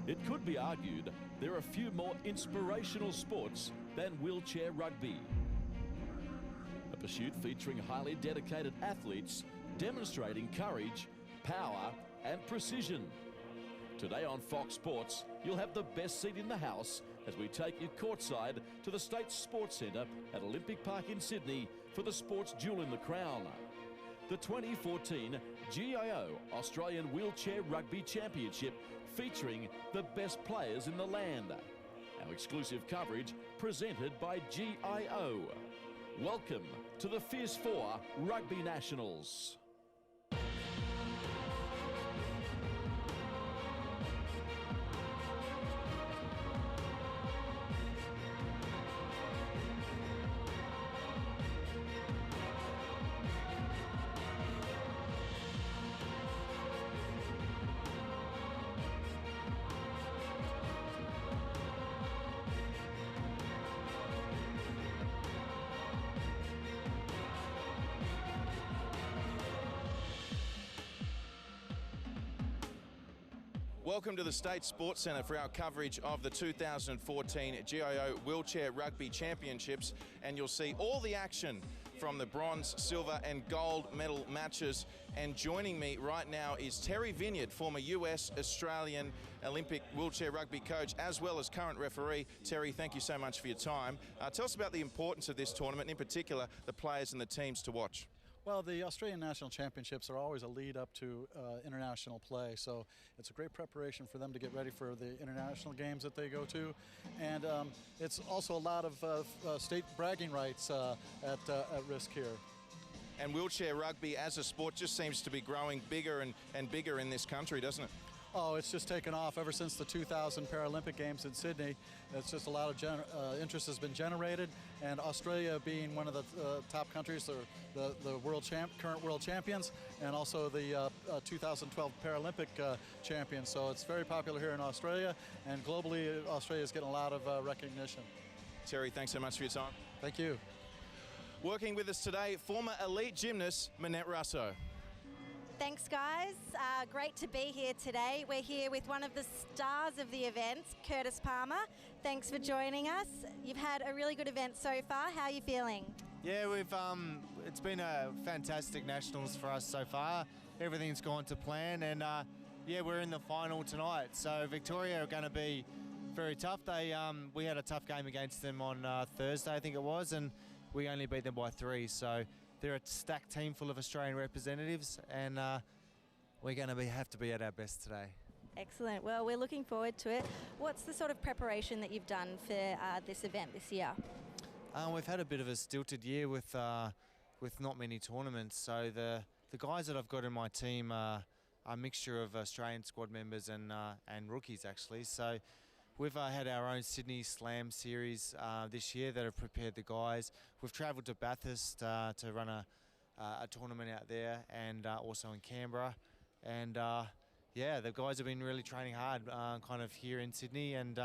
It could be argued there are few more inspirational sports than wheelchair rugby. A pursuit featuring highly dedicated athletes demonstrating courage, power and precision. Today on Fox Sports, you'll have the best seat in the house as we take you courtside to the State Sports Centre at Olympic Park in Sydney for the sports jewel in the crown. The 2014 GIO Australian Wheelchair Rugby Championship featuring the best players in the land. Our exclusive coverage presented by GIO. Welcome to the Fierce Four Rugby Nationals. Welcome to the State Sports Centre for our coverage of the 2014 GIO Wheelchair Rugby Championships, and you'll see all the action from the bronze, silver and gold medal matches. And joining me right now is Terry Vineyard, former US, Australian, Olympic wheelchair rugby coach, as well as current referee. Terry, thank you so much for your time. Tell us about the importance of this tournament, and in particular, the players and the teams to watch. Well, the Australian National Championships are always a lead up to international play, so it's a great preparation for them to get ready for the international games that they go to. And it's also a lot of state bragging rights at risk here. And wheelchair rugby as a sport just seems to be growing bigger and bigger in this country, doesn't it? Oh, it's just taken off ever since the 2000 Paralympic Games in Sydney. It's just a lot of interest has been generated, and Australia being one of the top countries, the current world champions, and also the 2012 Paralympic champions. So it's very popular here in Australia, and globally Australia is getting a lot of recognition. Terry, thanks so much for your time. Thank you. Working with us today, former elite gymnast Minette Russo. Thanks, guys. Great to be here today. We're here with one of the stars of the event, Curtis Palmer. Thanks for joining us. You've had a really good event so far. How are you feeling? Yeah, it's been a fantastic nationals for us so far. Everything's gone to plan, and yeah, we're in the final tonight. So Victoria are going to be very tough. We had a tough game against them on Thursday, I think it was, and we only beat them by 3. So they're a stacked team full of Australian representatives, and we're going to have to be at our best today. Excellent. Well, we're looking forward to it. What's the sort of preparation that you've done for this event this year? We've had a bit of a stilted year with not many tournaments. So the guys that I've got in my team are a mixture of Australian squad members and rookies, actually. So we've had our own Sydney Slam series this year that have prepared the guys. We've travelled to Bathurst to run a tournament out there, and also in Canberra. And yeah, the guys have been really training hard kind of here in Sydney, and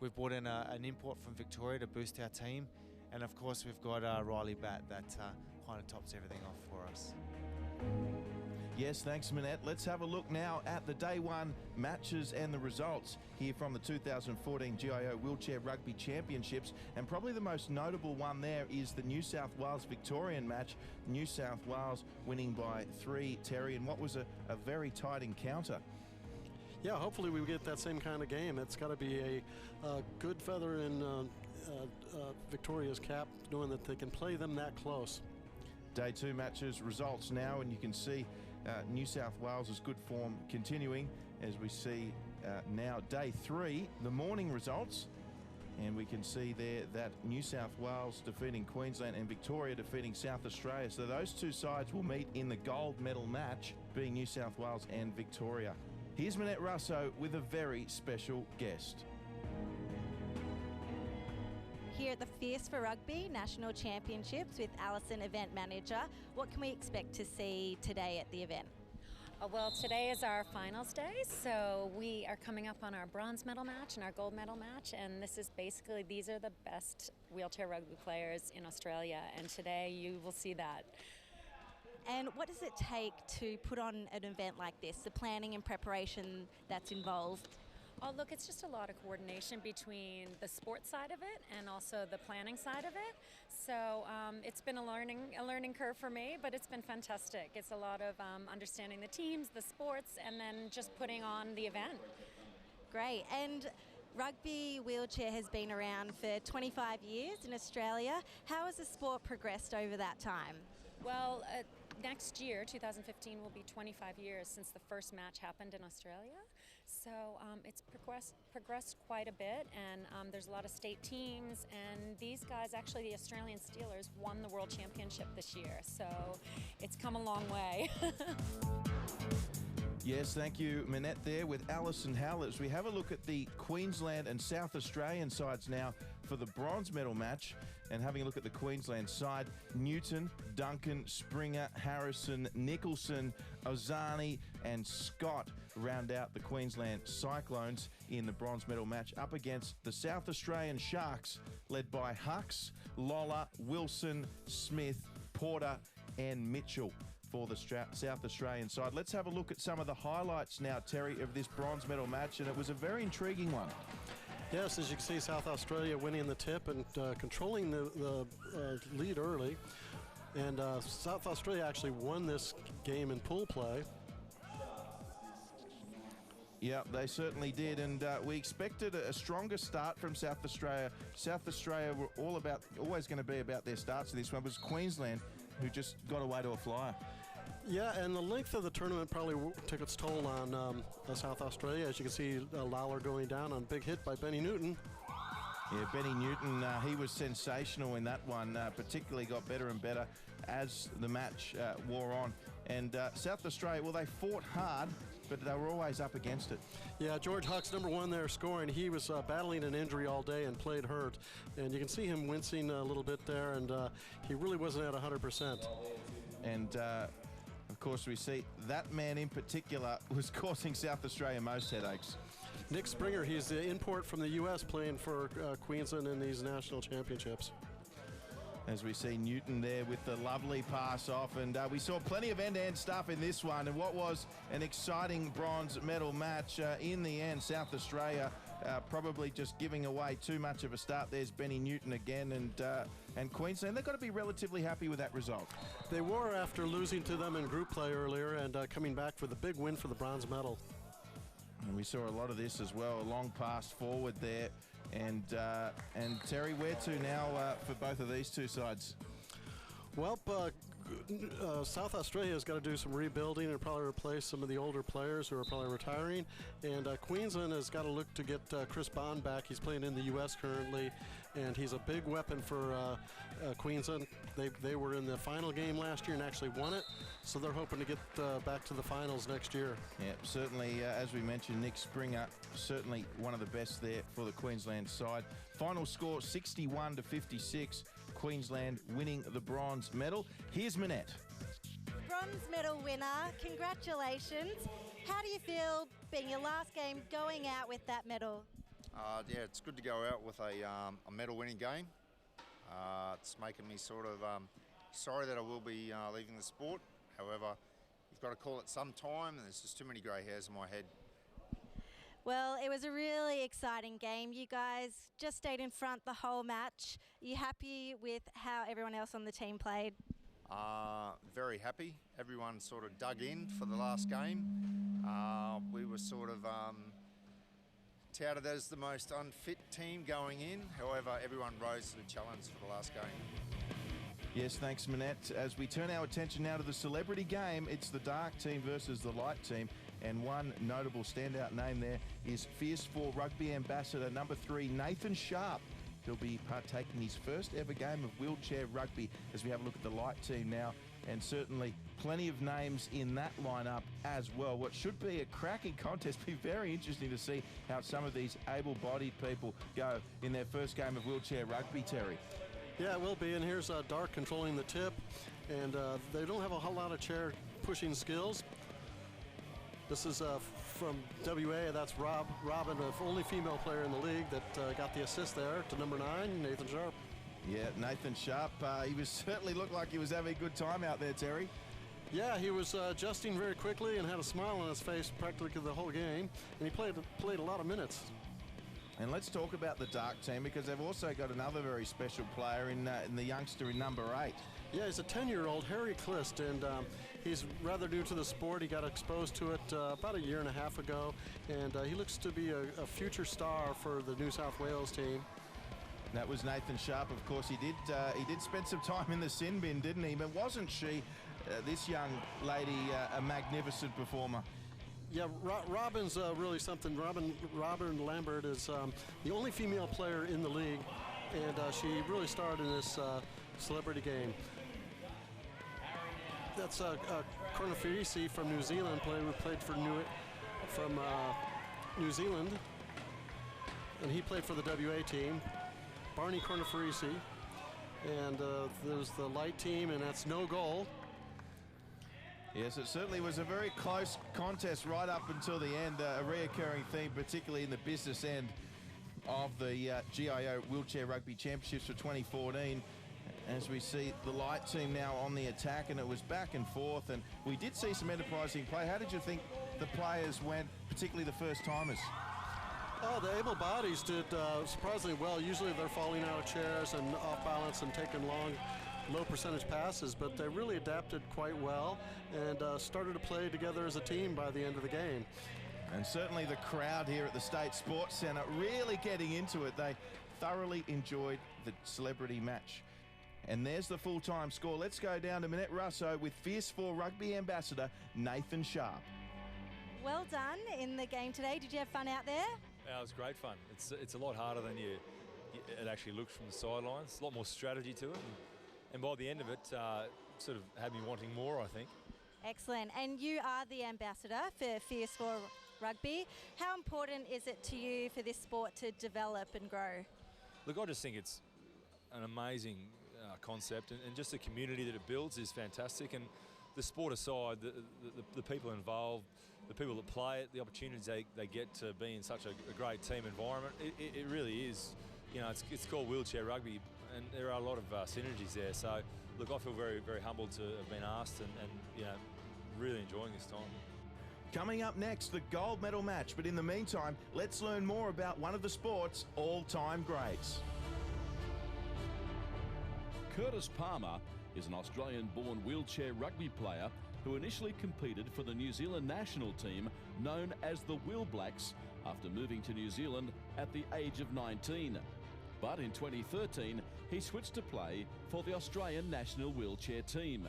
we've brought in an import from Victoria to boost our team. And of course we've got Riley Batt that kind of tops everything off for us. Yes, thanks, Minette. Let's have a look now at the day one matches and the results here from the 2014 GIO Wheelchair Rugby Championships. And probably the most notable one there is the New South Wales Victorian match. New South Wales winning by 3, Terry, in what was a very tight encounter. Yeah, hopefully we get that same kind of game. It's got to be a good feather in Victoria's cap, knowing that they can play them that close. Day 2 matches results now, and you can see New South Wales' good form continuing as we see now day 3, the morning results. And we can see there that New South Wales defeating Queensland and Victoria defeating South Australia. So those two sides will meet in the gold medal match, being New South Wales and Victoria. Here's Minette Russo with a very special guest. Here at the Fierce for Rugby National Championships with Alison, event manager. What can we expect to see today at the event? Well, today is our finals day, so we are coming up on our bronze medal match and our gold medal match, and this is basically, these are the best wheelchair rugby players in Australia, and today you will see that. And what does it take to put on an event like this, the planning and preparation that's involved? Oh, look, it's just a lot of coordination between the sports side of it and also the planning side of it. So it's been a learning curve for me, but it's been fantastic. It's a lot of understanding the teams, the sports, and then just putting on the event. Great. And rugby wheelchair has been around for 25 years in Australia. How has the sport progressed over that time? Well, next year, 2015, will be 25 years since the first match happened in Australia. So it's progressed quite a bit, and there's a lot of state teams, and these guys, actually the Australian Steelers, won the World Championship this year. So it's come a long way. Yes, thank you, Manette, there with Alison Howell. As we have a look at the Queensland and South Australian sides now for the bronze medal match, and having a look at the Queensland side, Newton, Duncan, Springer, Harrison, Nicholson, Ozani and Scott round out the Queensland Cyclones in the bronze medal match up against the South Australian Sharks, led by Hucks, Lolla, Wilson, Smith, Porter and Mitchell for the South Australian side. Let's have a look at some of the highlights now, Terry, of this bronze medal match, and it was a very intriguing one. Yes, as you can see, South Australia winning the tip and controlling the lead early. And South Australia actually won this game in pool play. Yeah, they certainly did, and we expected a stronger start from South Australia. South Australia were always going to be about their starts in this one. It was Queensland who just got away to a flyer. Yeah, and the length of the tournament probably took its toll on South Australia. As you can see, Lawler going down on a big hit by Benny Newton. Yeah, Benny Newton, he was sensational in that one, particularly got better and better as the match wore on. And South Australia, well, they fought hard, but they were always up against it. Yeah, George Hucks, number one there scoring. He was battling an injury all day and played hurt. And you can see him wincing a little bit there, and he really wasn't at 100%. And of course, we see that man in particular was causing South Australia most headaches. Nick Springer, he's the import from the U.S. playing for Queensland in these national championships. As we see Newton there with the lovely pass off, and we saw plenty of end-to-end stuff in this one, and what was an exciting bronze medal match. In the end, South Australia probably just giving away too much of a start. There's Benny Newton again, and Queensland, they've got to be relatively happy with that result. They were, after losing to them in group play earlier, and coming back for the big win for the bronze medal. And we saw a lot of this as well, a long pass forward there. And Terry, where to now for both of these two sides? Well, South Australia's got to do some rebuilding and probably replace some of the older players who are probably retiring. And Queensland has got to look to get Chris Bond back. He's playing in the U.S. currently, and he's a big weapon for Queensland. They were in the final game last year and actually won it, so they're hoping to get back to the finals next year. Yeah, certainly, as we mentioned, Nick Springer, certainly one of the best there for the Queensland side. Final score 61-56. Queensland winning the bronze medal. Here's Manette. Bronze medal winner, congratulations. How do you feel being your last game going out with that medal? Yeah, it's good to go out with a medal-winning game. It's making me sort of sorry that I will be leaving the sport. However, you've got to call it some time, and there's just too many grey hairs in my head. Well, it was a really exciting game. You guys just stayed in front the whole match. Are you happy with how everyone else on the team played? Very happy. Everyone sort of dug in for the last game. We were sort of touted as the most unfit team going in. However, everyone rose to the challenge for the last game. Yes, thanks, Manette. As we turn our attention now to the celebrity game, it's the dark team versus the light team. And one notable standout name there is Fierce 4 Rugby Ambassador number 3, Nathan Sharp. He'll be partaking his first ever game of wheelchair rugby as we have a look at the light team now. And certainly plenty of names in that lineup as well. What should be a cracking contest. Be very interesting to see how some of these able-bodied people go in their first game of wheelchair rugby, Terry. Yeah, it will be. And here's Dark controlling the tip. And they don't have a whole lot of chair pushing skills. This is from WA, that's Robin, the only female player in the league that got the assist there to number 9, Nathan Sharp. Yeah, Nathan Sharp, he certainly looked like he was having a good time out there, Terry. Yeah, he was adjusting very quickly and had a smile on his face practically the whole game, and he played a lot of minutes. And let's talk about the dark team, because they've also got another very special player in the youngster in number 8. Yeah, he's a 10-year-old, Harry Clist, and he's rather new to the sport. He got exposed to it about a year and a half ago, and he looks to be a future star for the New South Wales team. That was Nathan Sharp, of course. He did spend some time in the sin bin, didn't he? But wasn't she, this young lady, a magnificent performer? Yeah, Robin's really something. Robin Lambert is the only female player in the league, and she really starred in this celebrity game. That's Cornafirisi from New Zealand, played for New Zealand, and he played for the WA team. Barney Cornafirisi, and there's the light team, and that's no goal. Yes, it certainly was a very close contest right up until the end, a reoccurring theme, particularly in the business end of the GIO Wheelchair Rugby Championships for 2014. As we see the light team now on the attack, and it was back and forth, and we did see some enterprising play. How did you think the players went, particularly the first-timers? Oh, the able bodies did surprisingly well. Usually they're falling out of chairs and off balance and taking long, low percentage passes, but they really adapted quite well and started to play together as a team by the end of the game. And certainly the crowd here at the State Sports Centre really getting into it. They thoroughly enjoyed the celebrity match. And there's the full-time score. Let's go down to Minette Russo with Fierce 4 Rugby Ambassador Nathan Sharp. Well done in the game today. Did you have fun out there? It was great fun. It's a lot harder than it actually looks from the sidelines. A lot more strategy to it. And by the end of it, sort of had me wanting more, I think. Excellent. And you are the ambassador for Fierce 4 Rugby. How important is it to you for this sport to develop and grow? Look, I just think it's an amazing concept, and just the community that it builds is fantastic. And the sport aside, the people involved, the people that play it, the opportunities they get to be in such a great team environment, it really is. You know, it's called wheelchair rugby, and there are a lot of synergies there. So, look, I feel very, very humbled to have been asked, and you know, really enjoying this time. Coming up next, the gold medal match. But in the meantime, let's learn more about one of the sport's all-time greats. Curtis Palmer is an Australian-born wheelchair rugby player who initially competed for the New Zealand national team known as the Wheel Blacks after moving to New Zealand at the age of 19. But in 2013, he switched to play for the Australian national wheelchair team.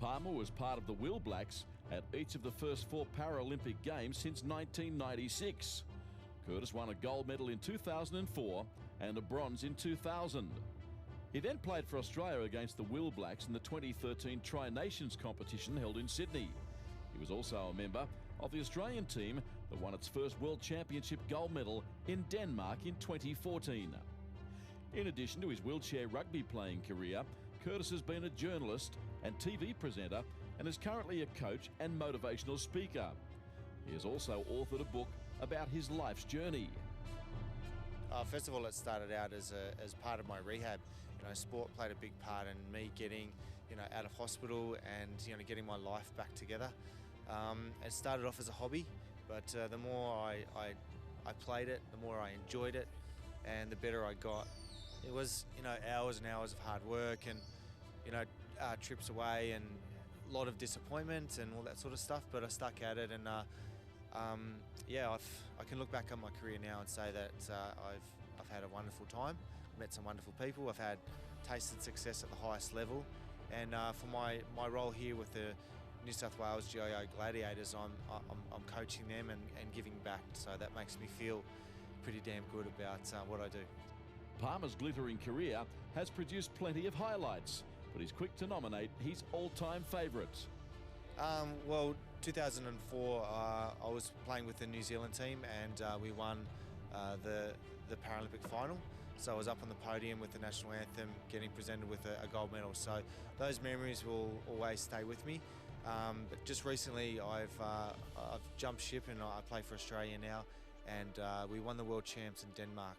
Palmer was part of the Wheel Blacks at each of the first 4 Paralympic Games since 1996. Curtis won a gold medal in 2004 and a bronze in 2000. He then played for Australia against the Wheel Blacks in the 2013 Tri-Nations competition held in Sydney. He was also a member of the Australian team that won its first World Championship gold medal in Denmark in 2014. In addition to his wheelchair rugby playing career, Curtis has been a journalist and TV presenter and is currently a coach and motivational speaker. He has also authored a book about his life's journey. First of all, it started out as part of my rehab. You know, sport played a big part in me getting, out of hospital and, getting my life back together. It started off as a hobby, but the more I played it, the more I enjoyed it, and the better I got. It was, hours and hours of hard work and, trips away and a lot of disappointment and all that sort of stuff, but I stuck at it, and I can look back on my career now and say that I've had a wonderful time, met some wonderful people, I've had tasted success at the highest level, and for my role here with the New South Wales GIO Gladiators, I'm coaching them and giving back, so that makes me feel pretty damn good about what I do. Palmer's glittering career has produced plenty of highlights, but he's quick to nominate his all-time favourites. Well, 2004, I was playing with the New Zealand team, and we won the Paralympic final. So I was up on the podium with the national anthem, getting presented with a gold medal. So those memories will always stay with me. But just recently, I've jumped ship and I play for Australia now, and we won the World Champs in Denmark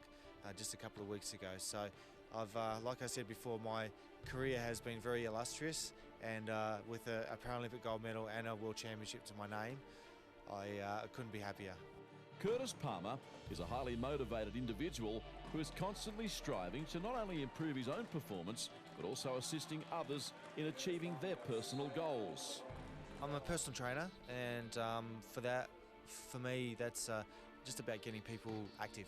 just a couple of weeks ago. So I've, like I said before, my career has been very illustrious, And with a Paralympic gold medal and a World Championship to my name, I couldn't be happier. Curtis Palmer is a highly motivated individual who is constantly striving to not only improve his own performance, but also assisting others in achieving their personal goals. I'm a personal trainer, and for me, that's just about getting people active.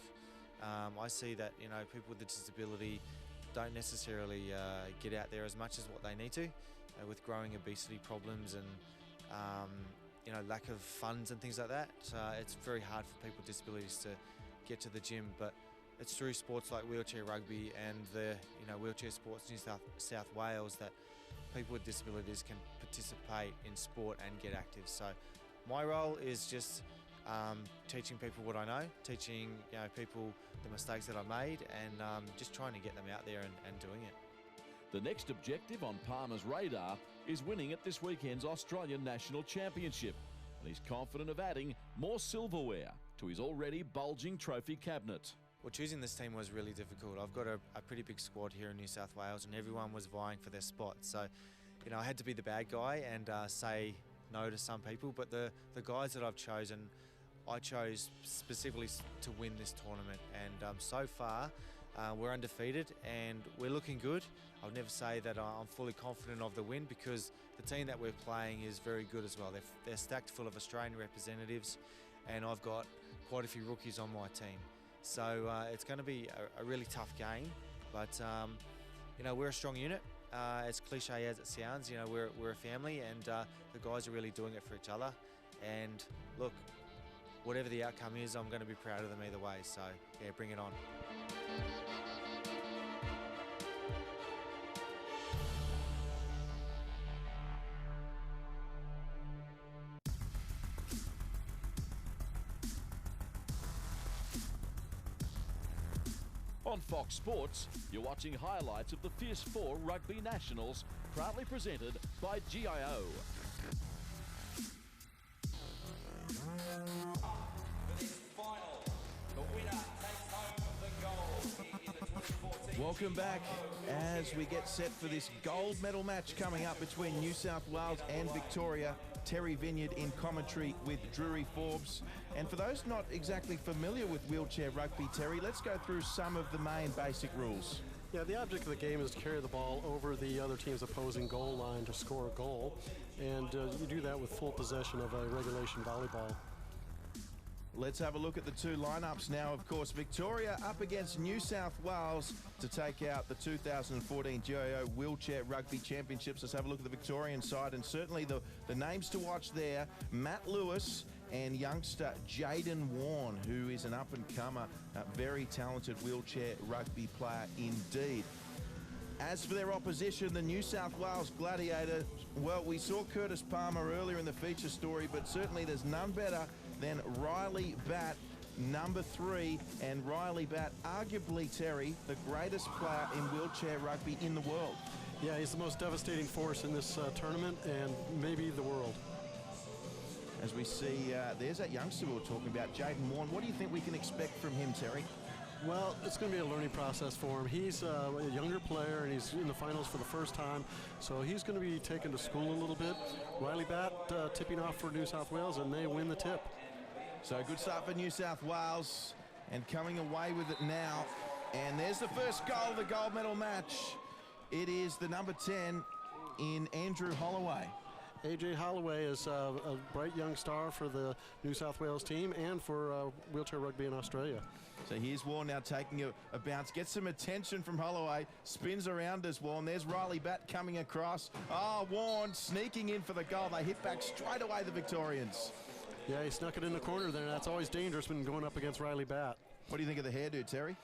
I see that people with a disability don't necessarily get out there as much as what they need to, with growing obesity problems and lack of funds and things like that. It's very hard for people with disabilities to get to the gym, but it's through sports like wheelchair rugby and the Wheelchair Sports New South Wales that people with disabilities can participate in sport and get active. So my role is just teaching people what I know, teaching people the mistakes that I made, and just trying to get them out there and doing it. The next objective on Palmer's radar is winning at this weekend's Australian National Championship, and he's confident of adding more silverware to his already bulging trophy cabinet. Well, choosing this team was really difficult. I've got a pretty big squad here in New South Wales, and everyone was vying for their spot. So, I had to be the bad guy and say no to some people. But the guys that I've chosen, I chose specifically to win this tournament. And so far, we're undefeated and we're looking good. I'll never say that I'm fully confident of the win, because the team that we're playing is very good as well. They're stacked full of Australian representatives, and I've got quite a few rookies on my team. So it's going to be a really tough game, but we're a strong unit. As cliche as it sounds, we're a family, and the guys are really doing it for each other. And look, whatever the outcome is, I'm going to be proud of them either way. So yeah, bring it on. On Fox Sports, you're watching highlights of the Fierce 4 Rugby Nationals, proudly presented by GIO. Welcome back as we get set for this gold medal match coming up between New South Wales and Victoria. Terry Vineyard in commentary with Drury Forbes. And for those not exactly familiar with wheelchair rugby, Terry, let's go through some of the main basic rules. Yeah, the object of the game is to carry the ball over the other team's opposing goal line to score a goal. And you do that with full possession of a regulation volleyball. Let's have a look at the two lineups now. Of course, Victoria up against New South Wales to take out the 2014 GIO Wheelchair Rugby Championships. Let's have a look at the Victorian side, and certainly the names to watch there: Matt Lewis and youngster Jaden Warne, who is an up-and-comer, very talented wheelchair rugby player indeed. As for their opposition, the New South Wales Gladiator, well, we saw Curtis Palmer earlier in the feature story, but certainly there's none better than Riley Batt, number 3, and Riley Batt, arguably, Terry, the greatest player in wheelchair rugby in the world. Yeah, he's the most devastating force in this tournament and maybe the world. As we see, there's that youngster we were talking about, Jaden Warne. What do you think we can expect from him, Terry? Well, it's going to be a learning process for him. He's a younger player, and he's in the finals for the first time, so he's going to be taken to school a little bit. Riley Batt tipping off for New South Wales, and they win the tip. So good start for New South Wales, and coming away with it now. And there's the first goal of the gold medal match. It is the number 10 in Andrew Holloway. AJ Holloway is a bright young star for the New South Wales team and for wheelchair rugby in Australia. So here's Warne now taking a bounce, gets some attention from Holloway, spins around as Warne. There's Riley Batt coming across. Oh, Warne sneaking in for the goal. They hit back straight away, the Victorians. Yeah, he snuck it in the corner there. That's always dangerous when going up against Riley Batt. What do you think of the hairdo, Terry?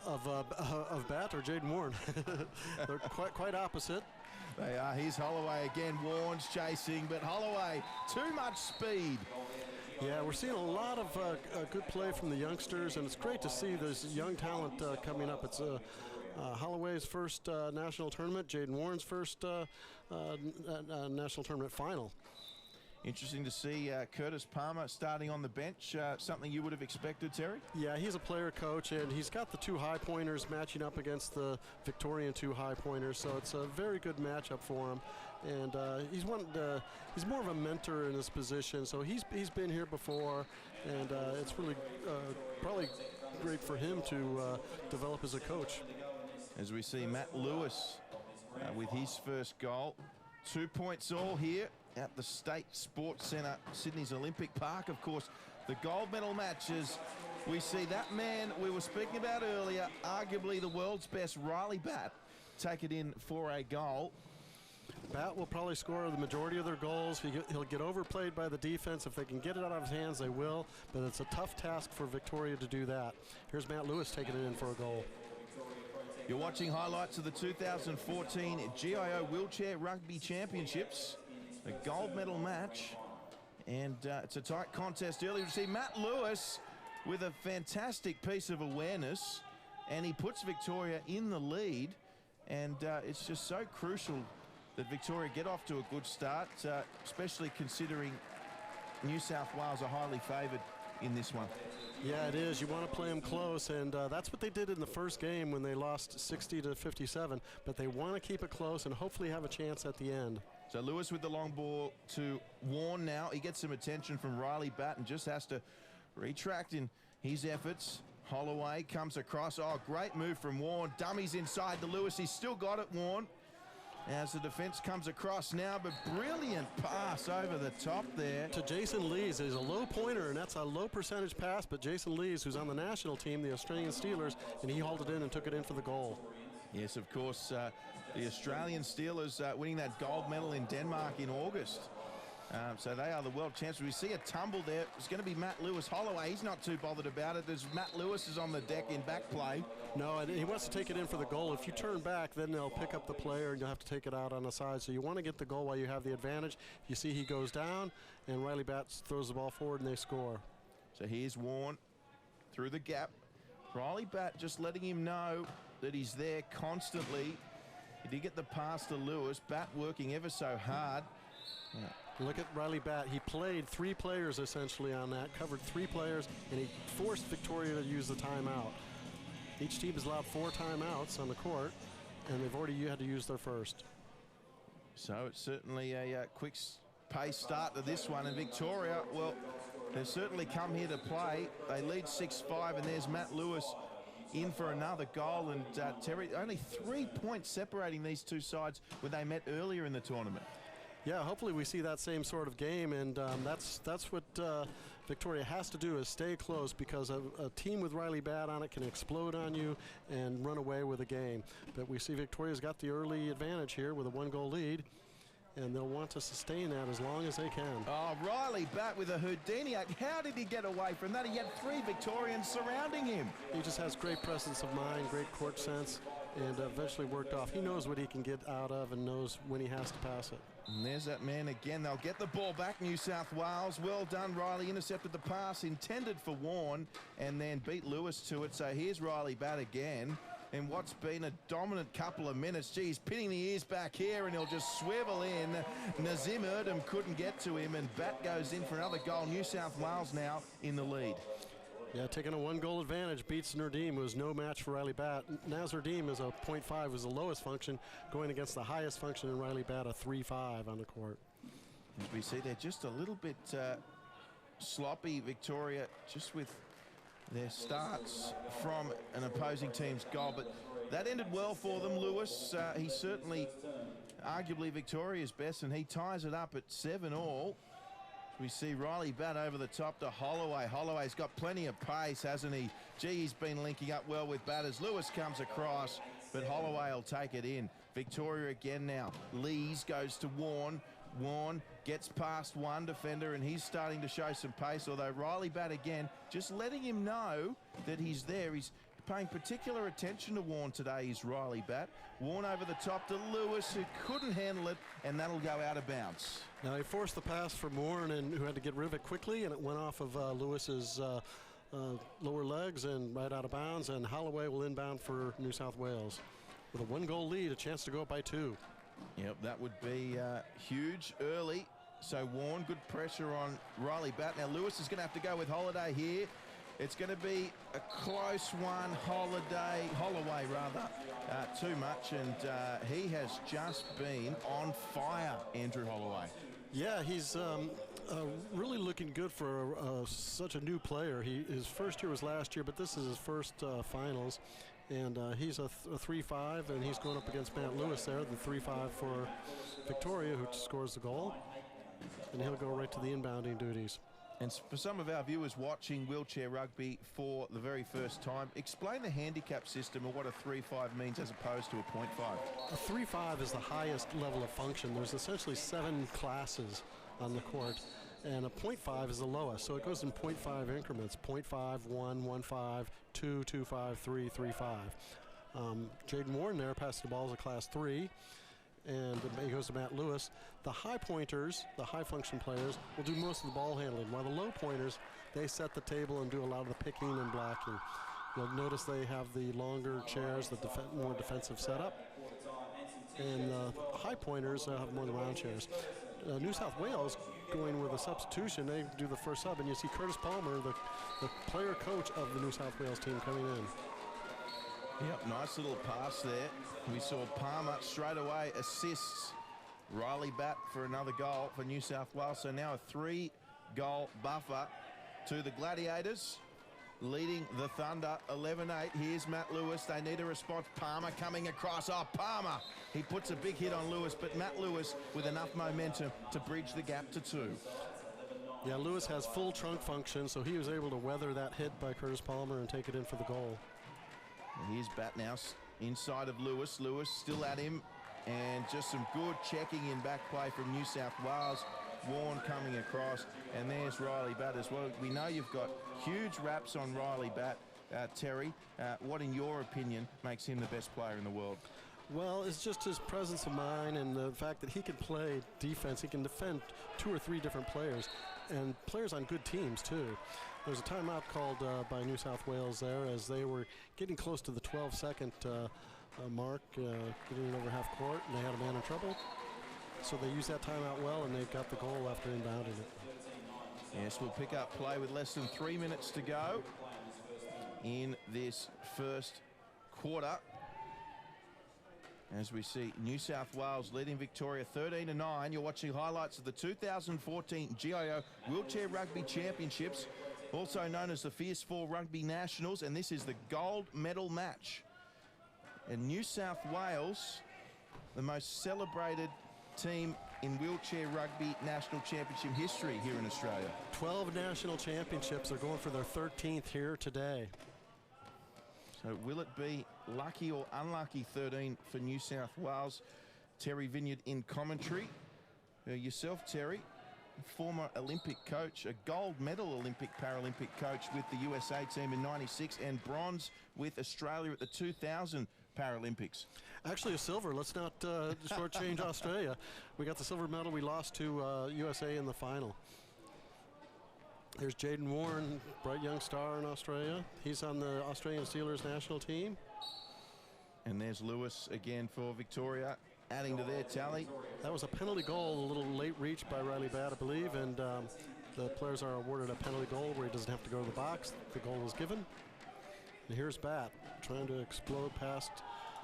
Of Batt or Jaden Warne? They're quite opposite. They are. Here's Holloway again. Warne's chasing, but Holloway, too much speed. Yeah, we're seeing a lot of good play from the youngsters, and it's great to see this young talent coming up. It's Holloway's first national tournament, Jaden Warren's first national tournament final. Interesting to see Curtis Palmer starting on the bench. Something you would have expected, Terry? Yeah, he's a player coach, and he's got the two high pointers matching up against the Victorian two high pointers, so it's a very good matchup for him. And he's more of a mentor in this position, so he's been here before, and it's really probably great for him to develop as a coach. As we see Matt Lewis with his first goal. 2 points all here at the State Sports Centre, Sydney's Olympic Park. Of course, the gold medal matches. We see that man we were speaking about earlier, arguably the world's best, Riley Batt, take it in for a goal. Batt will probably score the majority of their goals. He'll get overplayed by the defense. If they can get it out of his hands, they will. But it's a tough task for Victoria to do that. Here's Matt Lewis taking it in for a goal. You're watching highlights of the 2014 GIO Wheelchair Rugby Championships, a gold medal match. And it's a tight contest earlier. You see Matt Lewis with a fantastic piece of awareness, and he puts Victoria in the lead. And it's just so crucial that Victoria get off to a good start, especially considering New South Wales are highly favoured in this one. Yeah, it is. You want to play them close, and that's what they did in the first game when they lost 60-57. But they want to keep it close and hopefully have a chance at the end. So Lewis with the long ball to Warren now. He gets some attention from Riley Batt and just has to retract in his efforts. Holloway comes across. Oh, great move from Warren. Dummies inside to Lewis. He's still got it, Warren. As the defense comes across now, but brilliant pass over the top there. To Jason Lees. He's a low pointer, and that's a low percentage pass, but Jason Lees, who's on the national team, the Australian Steelers, and he hauled it in and took it in for the goal. Yes, of course, the Australian Steelers winning that gold medal in Denmark in August. So they are the world champions. We see a tumble there. It's going to be Matt Lewis. Holloway, he's not too bothered about it. There's Matt Lewis is on the deck in back play. No, and he wants to take it in for the goal. If you turn back, then they'll pick up the player and you'll have to take it out on the side. So you want to get the goal while you have the advantage. You see he goes down, and Riley Batt throws the ball forward, and they score. So here's Warren through the gap. Riley Batt just letting him know that he's there constantly. He did get the pass to Lewis. Batt working ever so hard. Look at Riley Batt. He played three players essentially on that, covered three players, and he forced Victoria to use the timeout. Each team has allowed 4 timeouts on the court, and they've already had to use their first. So it's certainly a quick pace start to this one. And Victoria, well, they've certainly come here to play. They lead 6-5, and there's Matt Lewis in for another goal. And Terry, only 3 points separating these two sides when they met earlier in the tournament. Yeah, hopefully we see that same sort of game, and that's what Victoria has to do, is stay close, because a team with Riley Batt on it can explode on you and run away with a game. But we see Victoria's got the early advantage here with a 1-goal lead, and they'll want to sustain that as long as they can. Oh, Riley Batt with a Houdini. How did he get away from that? He had 3 Victorians surrounding him. He just has great presence of mind, great court sense, and eventually worked off. He knows what he can get out of and knows when he has to pass it. And there's that man again. They'll get the ball back, New South Wales. Well done, Riley. Intercepted the pass intended for Warren and then beat Lewis to it. So here's Riley Batt again. In what's been a dominant couple of minutes. Geez, pinning the ears back here, and he'll just swivel in. Nazim Erdem couldn't get to him, and Batt goes in for another goal. New South Wales now in the lead. Yeah, taking a 1-goal advantage, beats Nerdim, who was no match for Riley Batt. Nerdim is a .5, was the lowest function, going against the highest function in Riley Batt, a 3.5 on the court. As we see, they're just a little bit sloppy, Victoria, just with their starts from an opposing team's goal. But that ended well for them. Lewis, he's certainly arguably Victoria's best, and he ties it up at 7-all. We see Riley Batt over the top to Holloway. Holloway's got plenty of pace, hasn't he? Gee, he's been linking up well with Batt as Lewis comes across, but Holloway will take it in. Victoria again now. Lees goes to Warren. Warren gets past one defender, and he's starting to show some pace, although Riley Batt again just letting him know that he's there. He's paying particular attention to Warren today, is Riley Batt. Warren over the top to Lewis, who couldn't handle it, and that'll go out of bounds. Now he forced the pass from Warren, and who had to get rid of it quickly, and it went off of Lewis's lower legs and right out of bounds, and Holloway will inbound for New South Wales. With a 1-goal lead, a chance to go up by 2. Yep, that would be huge early So Warren, good pressure on Riley Batt. Now Lewis is going to have to go with Holiday here. It's going to be a close one. Holloway rather, too much, and he has just been on fire, Andrew Holloway. Yeah, he's really looking good for such a new player. His first year was last year, but this is his first finals. And he's a 3-5, and he's going up against Matt Lewis there, the 3-5 for Victoria, who scores the goal. And he'll go right to the inbounding duties. And for some of our viewers watching wheelchair rugby for the very first time, explain the handicap system and what a 3-5 means as opposed to a 0.5. A 3-5 is the highest level of function. There's essentially 7 classes on the court, and a 0.5 is the lowest. So it goes in 0.5 increments: 0.5, 1, 1.5, 2, 2.5, 3, 3.5. Jaden Warren there passed the ball as a class 3. And he goes to Matt Lewis. The high pointers, the high function players, will do most of the ball handling, while the low pointers, they set the table and do a lot of the picking and blocking. You'll notice they have the longer chairs, the more defensive setup. And high pointers have more of the round chairs. New South Wales going with a substitution. They do the first sub, and you see Curtis Palmer, the player coach of the New South Wales team, coming in. Yep, nice little pass there. We saw Palmer straight away assists Riley Batt for another goal for New South Wales. So now a 3-goal buffer to the Gladiators, leading the Thunder 11-8. Here's Matt Lewis. They need a response. Palmer coming across. Oh, Palmer. He puts a big hit on Lewis, but Matt Lewis with enough momentum to bridge the gap to 2. Yeah, Lewis has full trunk function, so he was able to weather that hit by Curtis Palmer and take it in for the goal. Here's Batt now inside of Lewis. Lewis still at him, and just some good checking in back play from New South Wales. Warren coming across, and there's Riley Batt as well. We know you've got huge raps on Riley Batt. Terry, what in your opinion makes him the best player in the world? Well, it's just his presence of mind and the fact that he can play defense. He can defend 2 or 3 different players, and players on good teams too. There's a timeout called by New South Wales there as they were getting close to the 12-second mark, getting over half court, and they had a man in trouble. So they used that timeout well, and they got the goal after inbounding it. Yes, we'll pick up play with less than 3 minutes to go in this first quarter. As we see New South Wales leading Victoria 13-9. You're watching highlights of the 2014 GIO Wheelchair Rugby Championships, also known as the Fierce 4 Rugby Nationals, and this is the gold medal match. And New South Wales, the most celebrated team in wheelchair rugby national championship history here in Australia. 12 national championships. They're going for their 13th here today. So will it be lucky or unlucky 13 for New South Wales? Terry Vineyard in commentary. Yourself, Terry, former Olympic coach, a gold medal Olympic Paralympic coach with the USA team in '96, and bronze with Australia at the 2000 Paralympics. Actually a silver. Let's not shortchange Australia. We got the silver medal. We lost to USA in the final. There's Jaden Warren, bright young star in Australia. He's on the Australian Steelers national team. And there's Lewis again for Victoria, adding to their tally. That was a penalty goal, a little late reach by Riley Batt, I believe, and the players are awarded a penalty goal where he doesn't have to go to the box. The goal was given. And here's Batt trying to explode past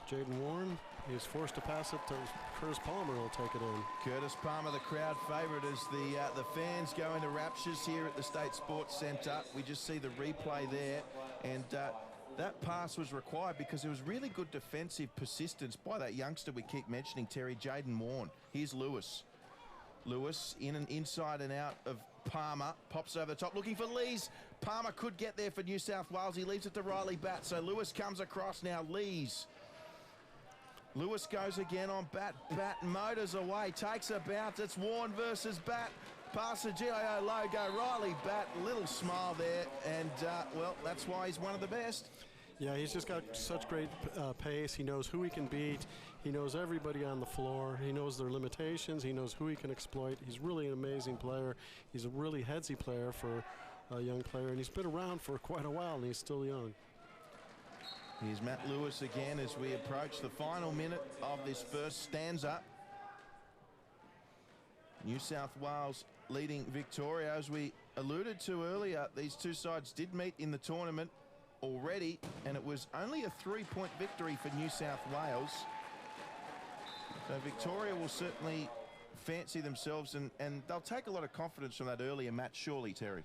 Jaden Warren. He's forced to pass it to Curtis Palmer, who'll take it in. Curtis Palmer, the crowd favourite, as the fans go into raptures here at the State Sports Centre. We just see the replay there, and that pass was required because there was really good defensive persistence by that youngster we keep mentioning, Terry, Jaden Warren. Here's Lewis. Lewis in and inside and out of Palmer, pops over the top looking for Lees. Palmer could get there for New South Wales. He leaves it to Riley Batt, so Lewis comes across now. Lees. Lewis goes again on Batt. Batt motors away, takes a bounce. It's Warren versus Batt. Past the GIO logo. Riley Batt, little smile there, and well, that's why he's one of the best. Yeah, he's just got such great pace. He knows who he can beat. He knows everybody on the floor. He knows their limitations. He knows who he can exploit. He's really an amazing player. He's a really headsy player for a young player, and he's been around for quite a while, and he's still young. Here's Matt Lewis again as we approach the final minute of this first stanza. New South Wales leading Victoria. As we alluded to earlier, these two sides did meet in the tournament already, and it was only a 3-point victory for New South Wales. So Victoria will certainly fancy themselves, and they'll take a lot of confidence from that earlier match, surely, Terry.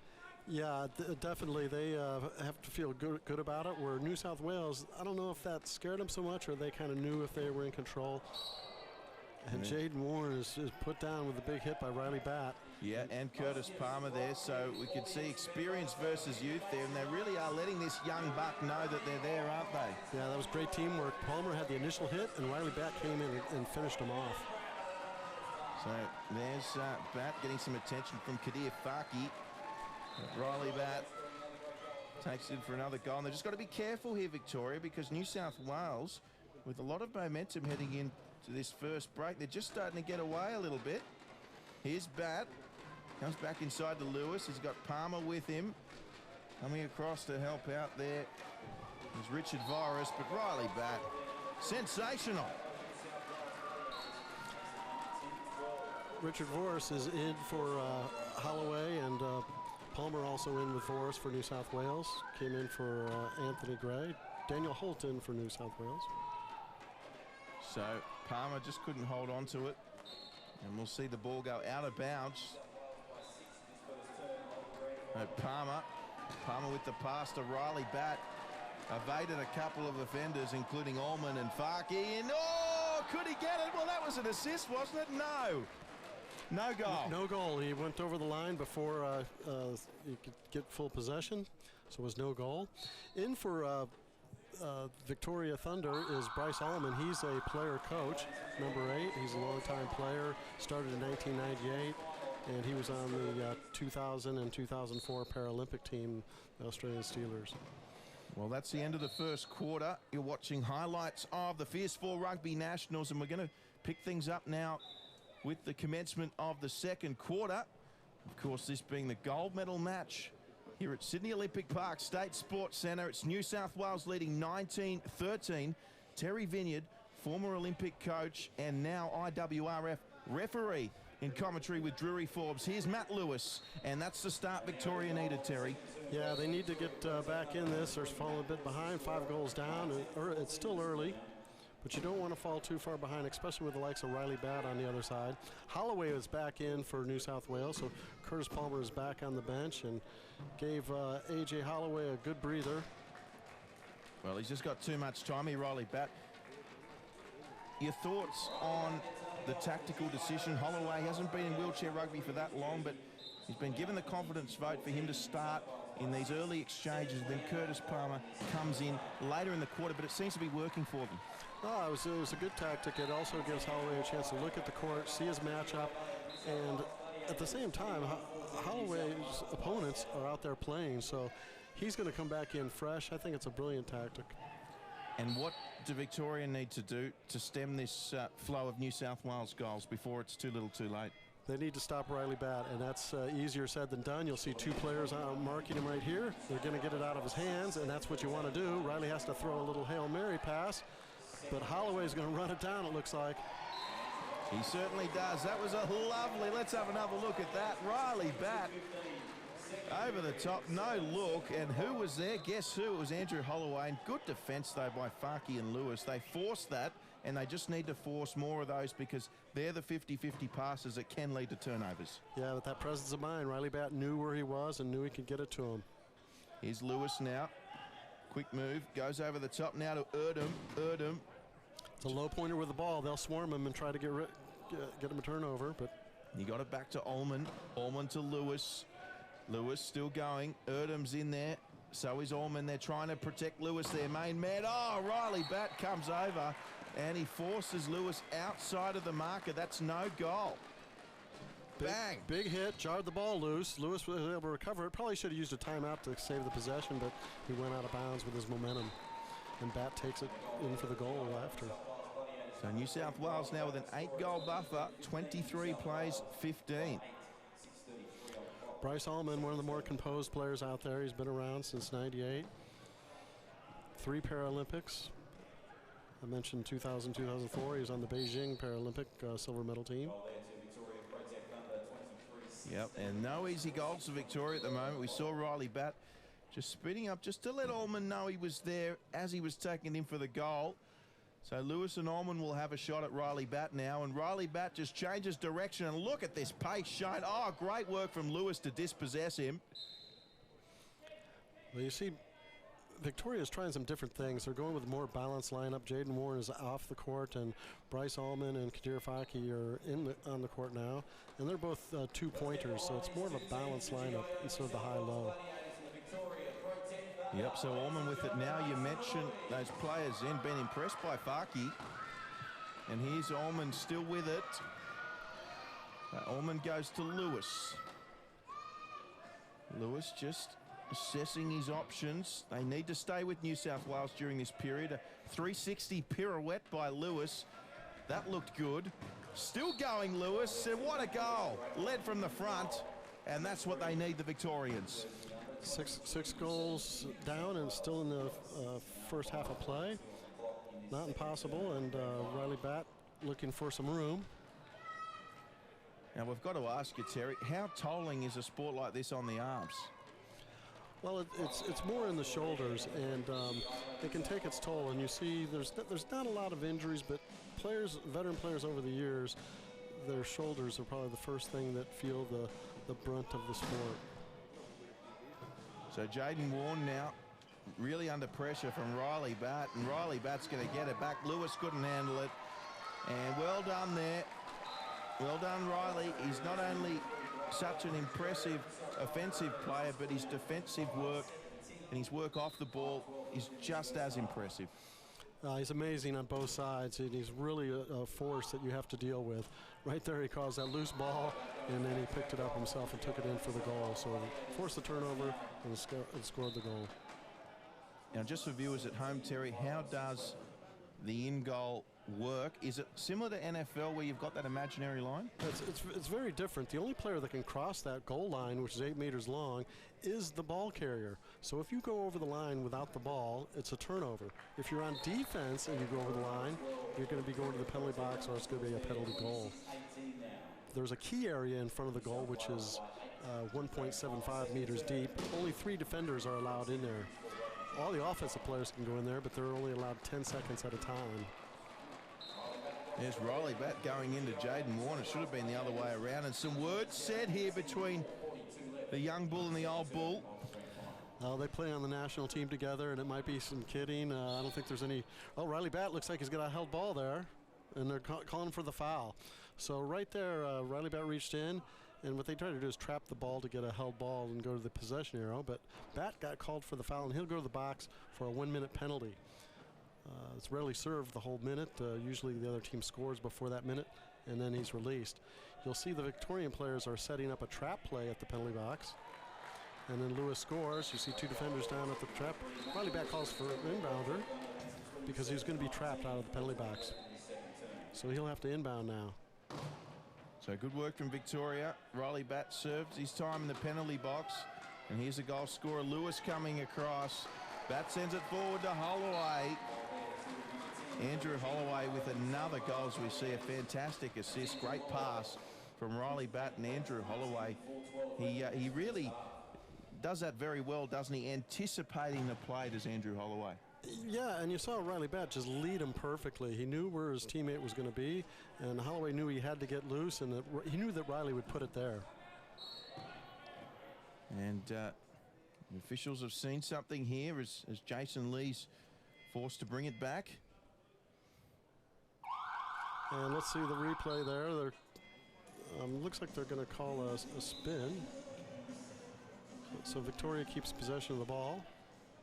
Yeah, definitely. They have to feel good about it, where New South Wales, I don't know if that scared them so much or they kind of knew if they were in control. And Jaden Warren is put down with a big hit by Riley Batt. Yeah, and Curtis Palmer there, so we could see experience versus youth there, and they really are letting this young buck know that they're there, aren't they? Yeah, that was great teamwork. Palmer had the initial hit, and Riley Batt came in and finished him off. So there's Batt getting some attention from Kadir Farke. Riley Batt takes it in for another goal, and they've just got to be careful here, Victoria, because New South Wales, with a lot of momentum heading into this first break, they're just starting to get away a little bit. Here's Batt, comes back inside to Lewis. He's got Palmer with him. Coming across to help out there is Richard Virus, but Riley Batt, sensational. Richard Voris is in for Holloway, and Palmer also in with Voris for New South Wales. Came in for Anthony Gray. Daniel Holt in for New South Wales. So Palmer just couldn't hold on to it, and we'll see the ball go out of bounds. Palmer with the pass to Riley Batt. Evaded a couple of offenders, including Allman and Farke. And oh, could he get it? Well, that was an assist, wasn't it? No. No goal. No goal. He went over the line before he could get full possession, so it was no goal. In for Victoria Thunder is Bryce Allman. He's a player coach, number 8. He's a long-time player, started in 1998, and he was on the 2000 and 2004 Paralympic team, the Australian Steelers. Well, that's the end of the first quarter. You're watching highlights of the Fierce 4 Rugby Nationals, and we're going to pick things up now with the commencement of the second quarter. Of course, this being the gold medal match here at Sydney Olympic Park State Sports Centre. It's New South Wales leading 19-13. Terry Vineyard, former Olympic coach and now IWRF referee, in commentary with Drury Forbes. Here's Matt Lewis, and that's the start Victoria needed, Terry. Yeah, they need to get back in this. They're falling a bit behind, 5 goals down. It's still early, but you don't want to fall too far behind, especially with the likes of Riley Batt on the other side. Holloway is back in for New South Wales, so Curtis Palmer is back on the bench and gave A.J. Holloway a good breather. Well, he's just got too much time here, Riley Batt. Your thoughts on the tactical decision? Holloway hasn't been in wheelchair rugby for that long, but he's been given the confidence vote for him to start in these early exchanges. Then Curtis Palmer comes in later in the quarter, but it seems to be working for them. Oh, it was a good tactic. It also gives Holloway a chance to look at the court, see his matchup, and at the same time, Holloway's opponents are out there playing, so he's going to come back in fresh. I think it's a brilliant tactic. And what do Victoria need to do to stem this flow of New South Wales goals before it's too little too late? They need to stop Riley Batt, and that's easier said than done. You'll see 2 players marking him right here. They're going to get it out of his hands, and that's what you want to do. Riley has to throw a little Hail Mary pass, but Holloway's going to run it down, it looks like. He certainly does. That was a lovely, let's have another look at that. Riley Batt over the top, no look, and who was there? Guess who? It was Andrew Holloway. And good defence, though, by Farke and Lewis. They forced that, and they just need to force more of those because they're the 50-50 passes that can lead to turnovers. Yeah, with that presence of mind, Riley Batt knew where he was and knew he could get it to him. Here's Lewis now. Quick move, goes over the top now to Erdem. It's a low pointer with the ball. They'll swarm him and try to get him a turnover, but he got it back to Allman. Allman to Lewis. Lewis still going. Erdem's in there. So is Allman. They're trying to protect Lewis, their main man. Oh, Riley Batt comes over and he forces Lewis outside of the marker. That's no goal. Bang. Big hit, jarred the ball loose. Lewis was able to recover it. Probably should have used a timeout to save the possession, but he went out of bounds with his momentum. And Batt takes it in for the goal after. So New South Wales now with an 8-goal buffer, 23 plays, 15. Bryce Allman, one of the more composed players out there. He's been around since '98. 3 Paralympics. I mentioned 2000, 2004. He was on the Beijing Paralympic silver medal team. Yep, and no easy goals for Victoria at the moment. We saw Riley Batt just speeding up just to let Allman know he was there as he was taking him for the goal. So Lewis and Allman will have a shot at Riley Batt now, and Riley Batt just changes direction, and look at this pace shown. Oh, great work from Lewis to dispossess him. Well, you see, Victoria's trying some different things. They're going with a more balanced lineup. Jaden Warren is off the court, and Bryce Allman and Kadir Faki are on the court now, and they're both two-pointers, so it's more of a balanced lineup instead of the high-low. Yep, so Allman with it now. You mentioned those players in, been impressed by Faki. And here's Allman still with it. Allman goes to Lewis. Lewis just assessing his options. They need to stay with New South Wales during this period. A 360 pirouette by Lewis. That looked good. Still going, Lewis, and what a goal. Led from the front, and that's what they need, the Victorians. Six goals down and still in the first half of play. Not impossible, and Riley Batt looking for some room. Now we've got to ask you, Terry, how tolling is a sport like this on the arms? Well, it's more in the shoulders, and it can take its toll. And you see, there's not a lot of injuries, but veteran players over the years, their shoulders are probably the first thing that feel the brunt of the sport. So Jaden Warren now really under pressure from Riley Batt, and Riley Batt's going to get it back. Lewis couldn't handle it, and well done there. Well done, Riley. He's not only such an impressive offensive player, but his defensive work and his work off the ball is just as impressive. He's amazing on both sides, and he's really a force that you have to deal with. Right there, he caused that loose ball, and then he picked it up himself and took it in for the goal. So forced the turnover and scored the goal. Now, just for viewers at home, Terry, how does the in-goal work? Is it similar to NFL where you've got that imaginary line? It's very different. The only player that can cross that goal line, which is 8 meters long, is the ball carrier. So if you go over the line without the ball, it's a turnover. If you're on defense and you go over the line, you're going to be going to the penalty box, or it's going to be a penalty goal. There's a key area in front of the goal, which is 1.75 meters deep. Only 3 defenders are allowed in there. All the offensive players can go in there, but they're only allowed 10 seconds at a time. There's Riley Batt going into Jaden Warren. It should have been the other way around. And some words said here between the young bull and the old bull. They play on the national team together, and it might be some kidding. I don't think there's any. Oh, Riley Batt looks like he's got a held ball there, and they're calling for the foul. So right there, Riley Batt reached in, and what they try to do is trap the ball to get a held ball and go to the possession arrow. But Batt got called for the foul, and he'll go to the box for a 1-minute penalty. It's rarely served the whole minute. Usually the other team scores before that minute, and then he's released. You'll see the Victorian players are setting up a trap play at the penalty box. And then Lewis scores. You see 2 defenders down at the trap. Riley Batt calls for an inbounder because he's going to be trapped out of the penalty box. So he'll have to inbound now. So good work from Victoria. Riley Batt serves his time in the penalty box. And here's a goal scorer, Lewis, coming across. Batt sends it forward to Holloway. Andrew Holloway with another goal, as we see a fantastic assist. Great pass from Riley Batt, and Andrew Holloway. He really does that very well, doesn't he? Anticipating the play, does Andrew Holloway. Yeah, and you saw Riley Batt just lead him perfectly. He knew where his teammate was going to be, and Holloway knew he had to get loose, and he knew that Riley would put it there. And the officials have seen something here as Jason Lee's forced to bring it back. And let's see the replay there. Looks like they're going to call a spin. So Victoria keeps possession of the ball.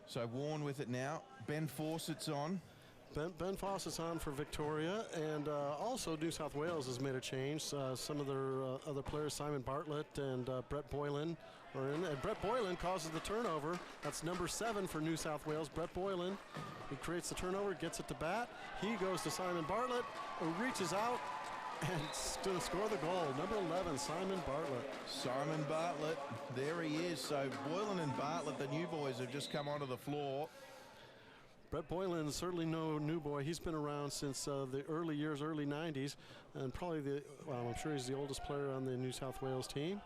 So Warren with it now. Ben Fawcett's on. Ben Fawcett's on for Victoria, and also New South Wales has made a change. Some of their other players, Simon Bartlett and Brett Boylan, are in. And Brett Boylan causes the turnover. That's number 7 for New South Wales, Brett Boylan. He creates the turnover, gets it to Batt. He goes to Simon Bartlett, who reaches out and going to score the goal. Number 11, Simon Bartlett. Simon Bartlett, there he is. So Boylan and Bartlett, the new boys, have just come onto the floor. Brett Boylan is certainly no new boy. He's been around since the early years, early 90s, and probably I'm sure he's the oldest player on the New South Wales team.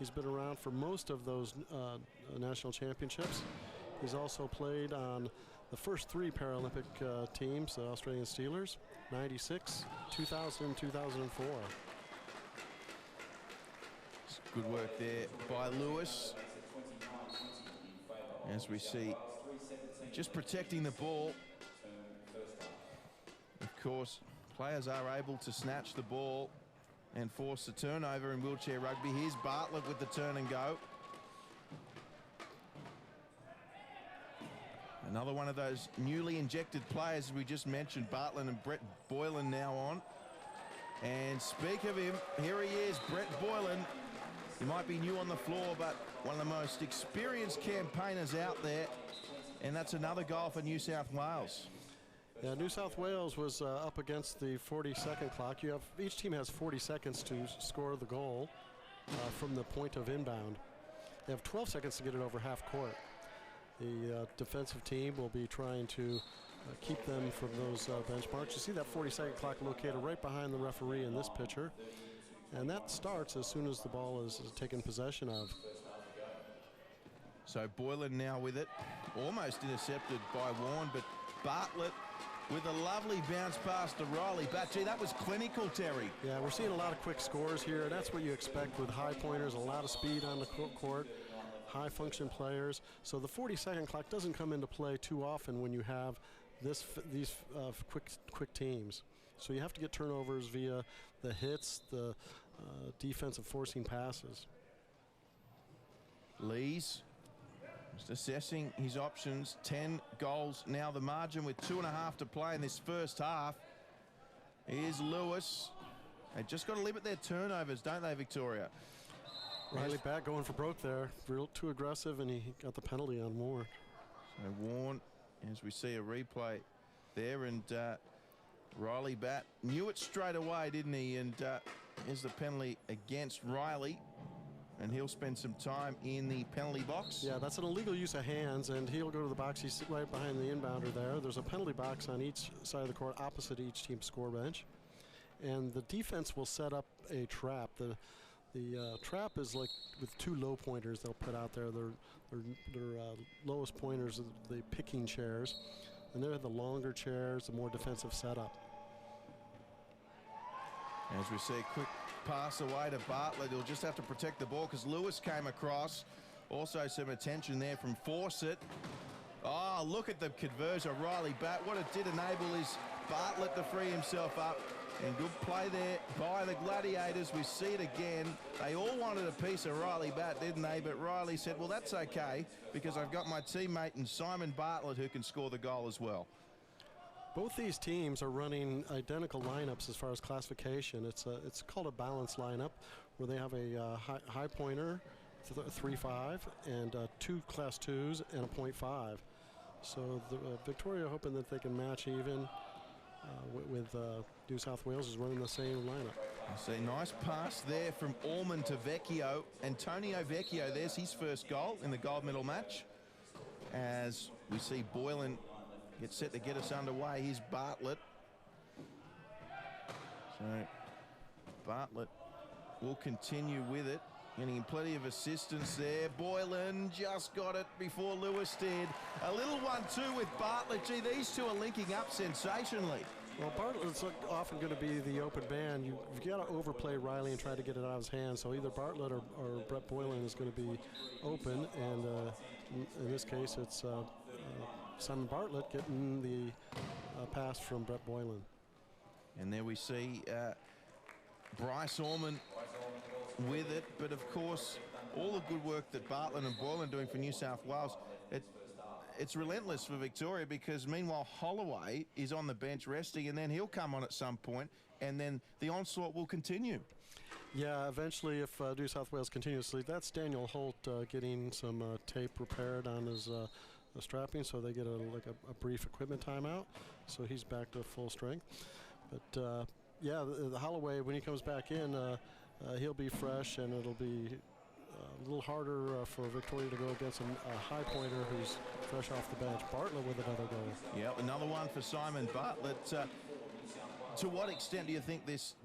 He's been around for most of those national championships. He's also played on the first 3 Paralympic teams, the Australian Steelers, 96, 2000, and 2004. Good work there by Lewis. As we see, just protecting the ball. Of course, players are able to snatch the ball and force the turnover in wheelchair rugby. Here's Bartlett with the turn and go. Another one of those newly injected players we just mentioned, Bartlett and Brett Boylan now on. And speak of him, here he is, Brett Boylan. He might be new on the floor, but one of the most experienced campaigners out there. And that's another goal for New South Wales. Yeah, New South Wales was up against the 40-second clock. Each team has 40 seconds to score the goal from the point of inbound. They have 12 seconds to get it over half court. The defensive team will be trying to keep them from those benchmarks. You see that 40-second clock located right behind the referee in this picture. And that starts as soon as the ball is taken possession of. So Boylan now with it, almost intercepted by Warren, but Bartlett with a lovely bounce pass to Riley. But gee, that was clinical, Terry. Yeah, we're seeing a lot of quick scores here. That's what you expect with high pointers, a lot of speed on the court, high function players. So the 40-second clock doesn't come into play too often when you have these quick teams. So you have to get turnovers via the hits, the defensive forcing passes. Lees just assessing his options. 10 goals now the margin with 2.5 to play in this first half. Here's Lewis. They just got to limit their turnovers, don't they, Victoria? Riley Batt going for broke there. Real too aggressive, and he got the penalty on Warren. So Warren, as we see a replay there, and Riley Batt knew it straight away, didn't he? And here's the penalty against Riley, and he'll spend some time in the penalty box. Yeah, that's an illegal use of hands, and he'll go to the box. He's right behind the inbounder there. There's a penalty box on each side of the court opposite each team's score bench, and the defense will set up a trap. The trap is like with 2 low pointers they'll put out there. Their lowest pointers are the picking chairs, and they're the longer chairs, the more defensive setup. As we see a quick pass away to Bartlett, he'll just have to protect the ball because Lewis came across. Also some attention there from Fawcett. Oh, look at the conversion, Riley Batt. What it did enable is Bartlett to free himself up. And good play there by the Gladiators. We see it again. They all wanted a piece of Riley Batt, didn't they? But Riley said, well, that's okay, because I've got my teammate and Simon Bartlett who can score the goal as well. Both these teams are running identical lineups as far as classification. It's called a balanced lineup, where they have a high pointer, 3.5, and 2 Class 2s and a 0.5. So Victoria hoping that they can match even with New South Wales is running the same lineup. I see nice pass there from Allman to Vecchio. Antonio Vecchio, there's his first goal in the gold medal match. As we see Boylan get set to get us underway. Here's Bartlett. So Bartlett will continue with it. Getting plenty of assistance there. Boylan just got it before Lewis did. A little 1-2 with Bartlett. Gee, these two are linking up sensationally. Well, Bartlett's often going to be the open man. You've got to overplay Riley and try to get it out of his hands. So either Bartlett or Brett Boylan is going to be open. And in this case, it's Simon Bartlett getting the pass from Brett Boylan. And there we see Bryce Allman with it, but of course all the good work that Bartlett and Boylan doing for New South Wales, it's relentless for Victoria, because meanwhile Holloway is on the bench resting, and then he'll come on at some point, and then the onslaught will continue. Yeah, eventually, if New South Wales continuously, that's Daniel Holt getting some tape repaired on his strapping, so they get a brief equipment timeout, so he's back to full strength. But yeah, the Holloway, when he comes back in, he'll be fresh, and it'll be a little harder for Victoria to go against a high pointer who's fresh off the bench. Bartlett with another goal. Yeah, another one for Simon Bartlett. To what extent do you think this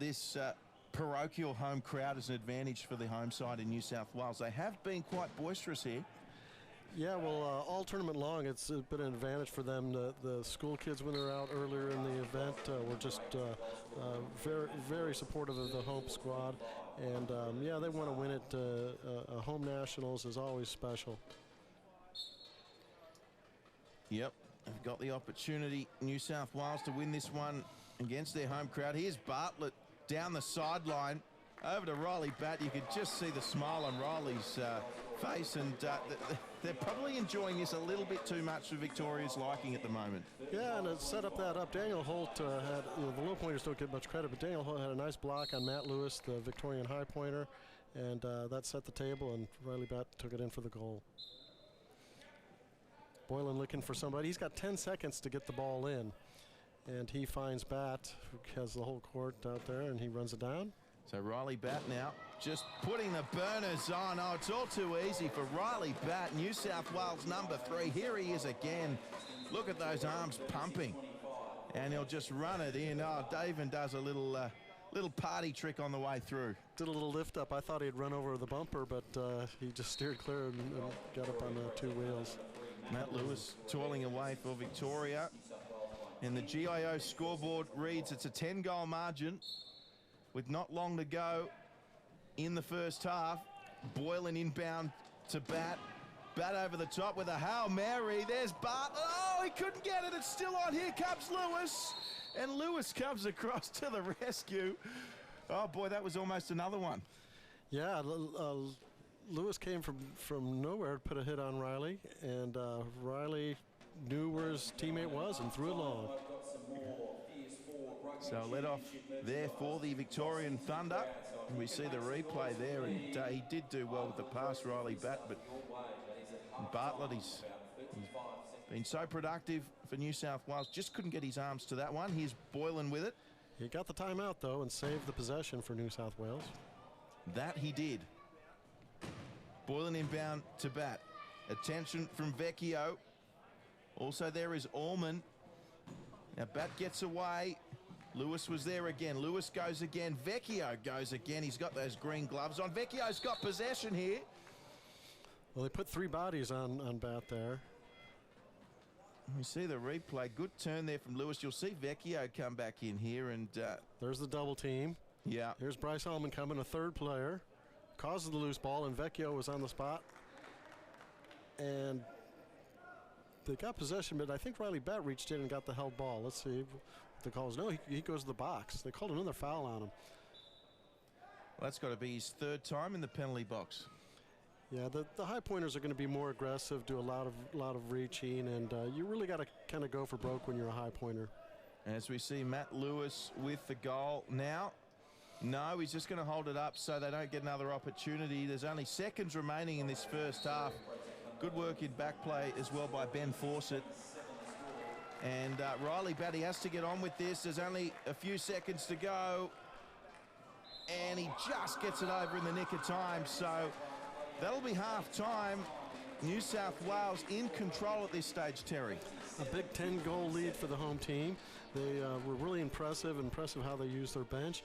parochial home crowd is an advantage for the home side in New South Wales. They have been quite boisterous here. Yeah, well, all tournament long, it's been an advantage for them. The school kids, when they're out earlier in the event, were just very, very supportive of the home squad. And, yeah, they want to win it. Home nationals is always special. Yep, they've got the opportunity, New South Wales, to win this one against their home crowd. Here's Bartlett down the sideline over to Riley Batt. You could just see the smile on Riley's face, and they're probably enjoying this a little bit too much for Victoria's liking at the moment. Yeah, and to set up that up, Daniel Holt had, the low pointers don't get much credit, but Daniel Holt had a nice block on Matt Lewis, the Victorian high pointer, and that set the table, and Riley Batt took it in for the goal. Boylan looking for somebody. He's got 10 seconds to get the ball in, and he finds Batt, who has the whole court out there, and he runs it down. So Riley Batt now just putting the burners on. Oh, it's all too easy for Riley Batt, New South Wales #3. Here he is again. Look at those arms pumping. And he'll just run it in. Oh, Daven does a little party trick on the way through. Did a little lift up. I thought he'd run over the bumper, but he just steered clear and got up on the two wheels. Matt Lewis toiling away for Victoria. And the GIO scoreboard reads it's a 10-goal margin with not long to go in the first half. Boylan inbound to Batt. Batt over the top with a Hail Mary. There's Bartlett. Oh, he couldn't get it. It's still on. Here comes Lewis. And Lewis comes across to the rescue. Oh, boy, that was almost another one. Yeah, Lewis came from nowhere to put a hit on Riley, and Riley knew where his teammate was and threw it long. So let off there for the Victorian Thunder. And we see the replay there, and he did do well with the pass, Riley Batt, but Bartlett, he's been so productive for New South Wales, just couldn't get his arms to that one. Here's Boylan with it. He got the timeout, though, and saved the possession for New South Wales. That he did. Boylan inbound to Batt. Attention from Vecchio. Also there is Allman. Now Batt gets away. Lewis was there again. Lewis goes again. Vecchio goes again. He's got those green gloves on. Vecchio's got possession here. Well, they put three bodies on Batt there. We see the replay. Good turn there from Lewis. You'll see Vecchio come back in here, and there's the double team. Yeah. Here's Bryce Allman coming, a third player. Causes the loose ball, and Vecchio was on the spot. And they got possession, but I think Riley Batt reached in and got the held ball. Let's see what the call is. No, he goes to the box. They called another foul on him. Well, that's got to be his third time in the penalty box. Yeah, the high pointers are going to be more aggressive, do a lot of reaching, and you really got to kind of go for broke when you're a high pointer. As we see Matt Lewis with the goal now. No, he's just going to hold it up so they don't get another opportunity. There's only seconds remaining in this first half. Good work in back play as well by Ben Fawcett. And Riley Batt, he has to get on with this. There's only a few seconds to go. And he just gets it over in the nick of time. So that'll be half time. New South Wales in control at this stage, Terry. A big 10-goal lead for the home team. They were really impressive how they used their bench.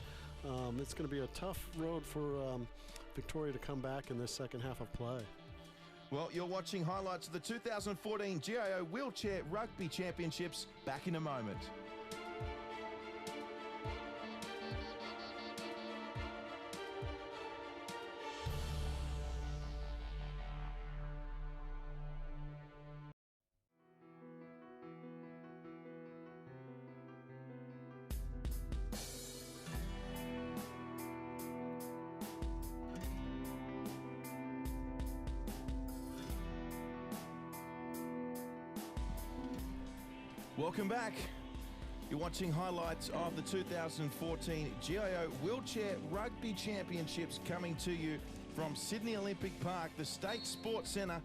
It's going to be a tough road for Victoria to come back in this second half of play. Well, you're watching highlights of the 2014 GIO Wheelchair Rugby Championships. Back in a moment. Welcome back. You're watching highlights of the 2014 GIO Wheelchair Rugby Championships coming to you from Sydney Olympic Park, the State Sports Centre,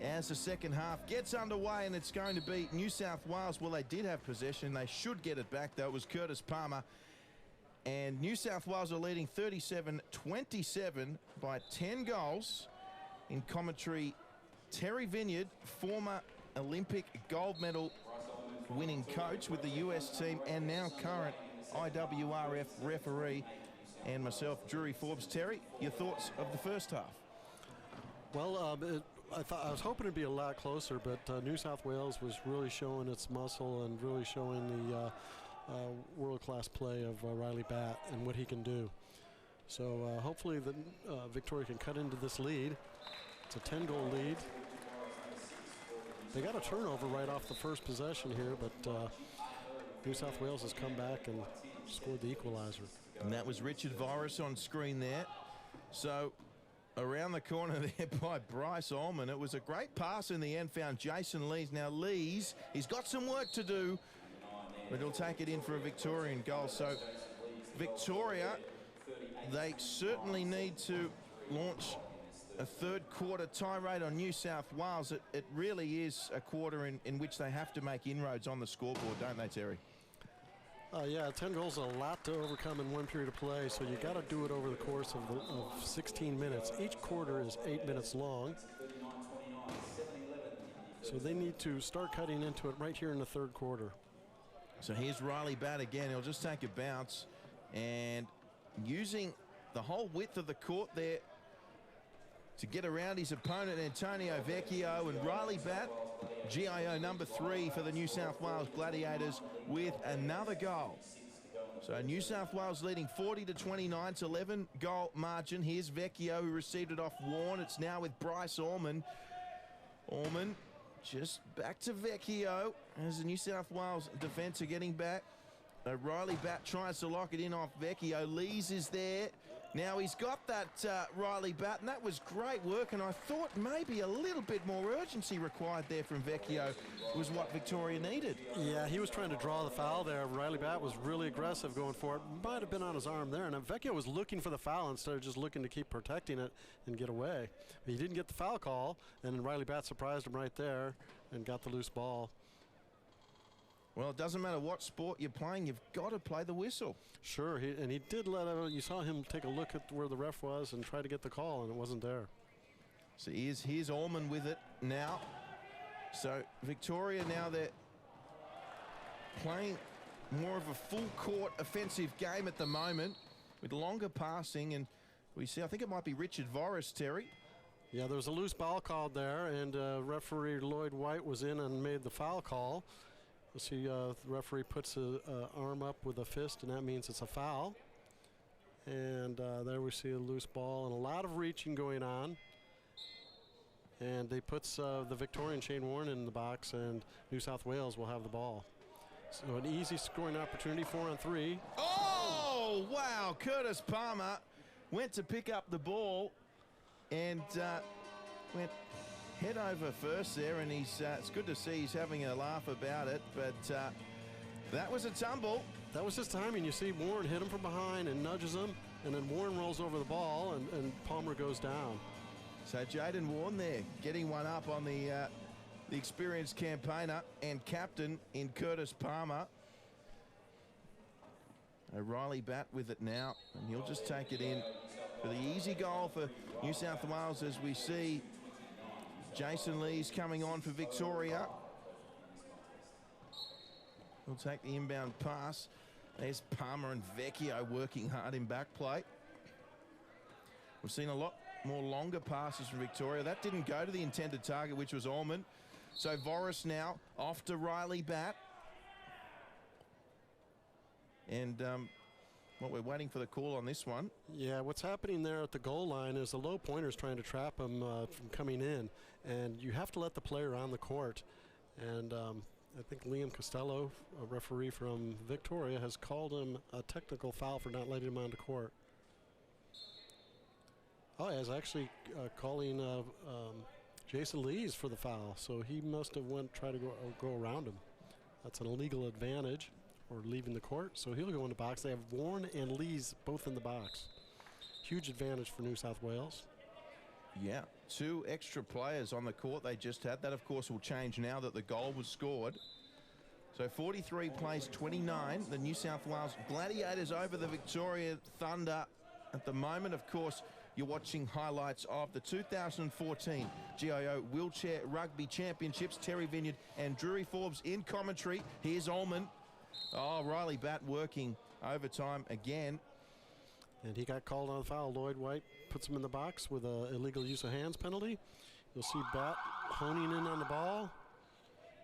as the second half gets underway, and it's going to be New South Wales. Well, they did have possession. They should get it back, though. It was Curtis Palmer. And New South Wales are leading 37-27 by 10 goals. In commentary, Terry Vineyard, former Olympic gold medal winning coach with the US team and now current IWRF referee. and myself, Drury Forbes. Terry, your thoughts of the first half? Well, I was hoping it'd be a lot closer, but New South Wales was really showing its muscle and really showing the world-class play of Riley Batt and what he can do. So hopefully Victoria can cut into this lead. It's a 10-goal lead. They got a turnover right off the first possession here, but New South Wales has come back and scored the equalizer. And that was Richard Virus on screen there. So around the corner there by Bryce Ullman. It was a great pass in the end, found Jason Lees. Now Lees, he's got some work to do, but he'll take it in for a Victorian goal. So Victoria, they certainly need to launch a third quarter tirade on New South Wales. It really is a quarter in which they have to make inroads on the scoreboard, don't they, Terry? Yeah, 10 goals is a lot to overcome in one period of play, so you got to do it over the course of 16 minutes. Each quarter is 8 minutes long. So they need to start cutting into it right here in the third quarter. So here's Riley Batt again. He'll just take a bounce and using the whole width of the court there to get around his opponent, Antonio Vecchio, and Riley Batt, GIO number 3 for the New South Wales Gladiators with another goal. So New South Wales leading 40-29. It's 11-goal margin. Here's Vecchio, who received it off Warren. It's now with Bryce Ullman. Ullman just back to Vecchio as the New South Wales defence are getting back. Riley Batt tries to lock it in off Vecchio. Lees is there. Now he's got that Riley Batt, and that was great work, and I thought maybe a little bit more urgency required there from Vecchio was what Victoria needed. Yeah, he was trying to draw the foul there. Riley Batt was really aggressive going for it. Might have been on his arm there, and Vecchio was looking for the foul instead of just looking to keep protecting it and get away. But he didn't get the foul call, and then Riley Batt surprised him right there and got the loose ball. Well, it doesn't matter what sport you're playing, you've got to play the whistle. Sure, and he did you saw him take a look at where the ref was and try to get the call, and it wasn't there. So here's Ullman with it now. So Victoria now, they're playing more of a full court offensive game at the moment with longer passing, and we see, I think it might be Richard Voris, Terry. Yeah, there was a loose ball called there, and referee Lloyd White was in and made the foul call. You'll see the referee puts an arm up with a fist, and that means it's a foul. And there we see a loose ball and a lot of reaching going on. And they puts the Victorian Shane Warren in the box, and New South Wales will have the ball. So an easy scoring opportunity, 4-on-3. Oh, wow. Curtis Palmer went to pick up the ball and went head over first there, and it's good to see he's having a laugh about it, but that was a tumble. That was his timing. You see Warren hit him from behind and nudges him, and then Warren rolls over the ball, and Palmer goes down. So Jaden Warren there getting one up on the experienced campaigner and captain in Curtis Palmer. Riley Batt with it now, and he'll just take it in for the easy goal for New South Wales as we see Jason Lees coming on for Victoria. He'll take the inbound pass. There's Palmer and Vecchio working hard in back play. We've seen a lot more longer passes from Victoria. That didn't go to the intended target, which was Ullman. So Voris now off to Riley Batt. And we're waiting for the call on this one. Yeah, what's happening there at the goal line is the low pointer's trying to trap him from coming in. And you have to let the player on the court. And I think Liam Costello, a referee from Victoria, has called him a technical foul for not letting him onto court. Oh, he was actually calling Jason Lees for the foul. So he must have tried to go around him. That's an illegal advantage, or leaving the court. So he'll go in the box. They have Warren and Lees both in the box. Huge advantage for New South Wales. Yeah, 2 extra players on the court they just had. That, of course, will change now that the goal was scored. So 43 plays 29. The New South Wales Gladiators over the Victoria Thunder. At the moment, of course, you're watching highlights of the 2014 GIO Wheelchair Rugby Championships. Terry Vineyard and Drury Forbes in commentary. Here's Ullman. Oh, Riley Batt working overtime again. And he got called on the foul. Lloyd White puts him in the box with an illegal use of hands penalty. You'll see Bat honing in on the ball.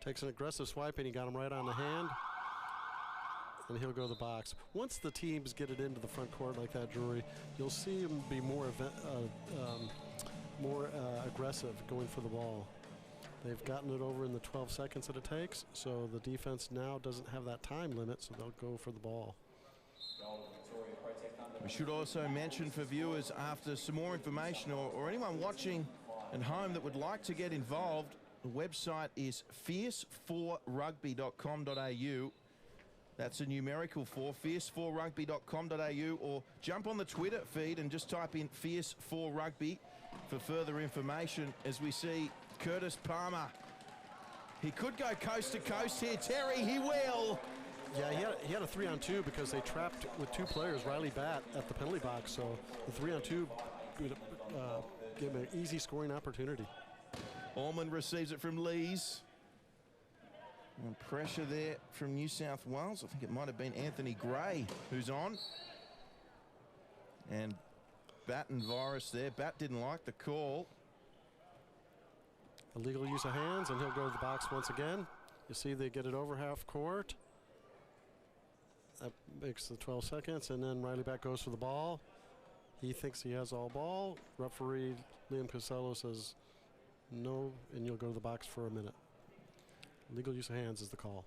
Takes an aggressive swipe, and he got him right on the hand. And he'll go to the box. Once the teams get it into the front court like that, Drury, you'll see him be more aggressive going for the ball. They've gotten it over in the 12 seconds that it takes, so the defense now doesn't have that time limit, so they'll go for the ball. We should also mention for viewers, after some more information, or anyone watching at home that would like to get involved, the website is fierce4rugby.com.au. That's a numerical 4, fierce4rugby.com.au, or jump on the Twitter feed and just type in Fierce4Rugby for further information. As we see Curtis Palmer, he could go coast to coast here. Terry, he will. Yeah, he had a 3-on-2 because they trapped with 2 players, Riley Bat at the penalty box, so the 3-on-2 gave him an easy scoring opportunity. Allman receives it from Lees. And pressure there from New South Wales. I think it might have been Anthony Gray who's on. And Bat and Virus there. Bat didn't like the call. Illegal use of hands, and he'll go to the box once again. You see they get it over half court. That makes the 12 seconds, and then Riley Bat goes for the ball. He thinks he has all ball. Referee Liam Costello says no, and you'll go to the box for a minute. Legal use of hands is the call.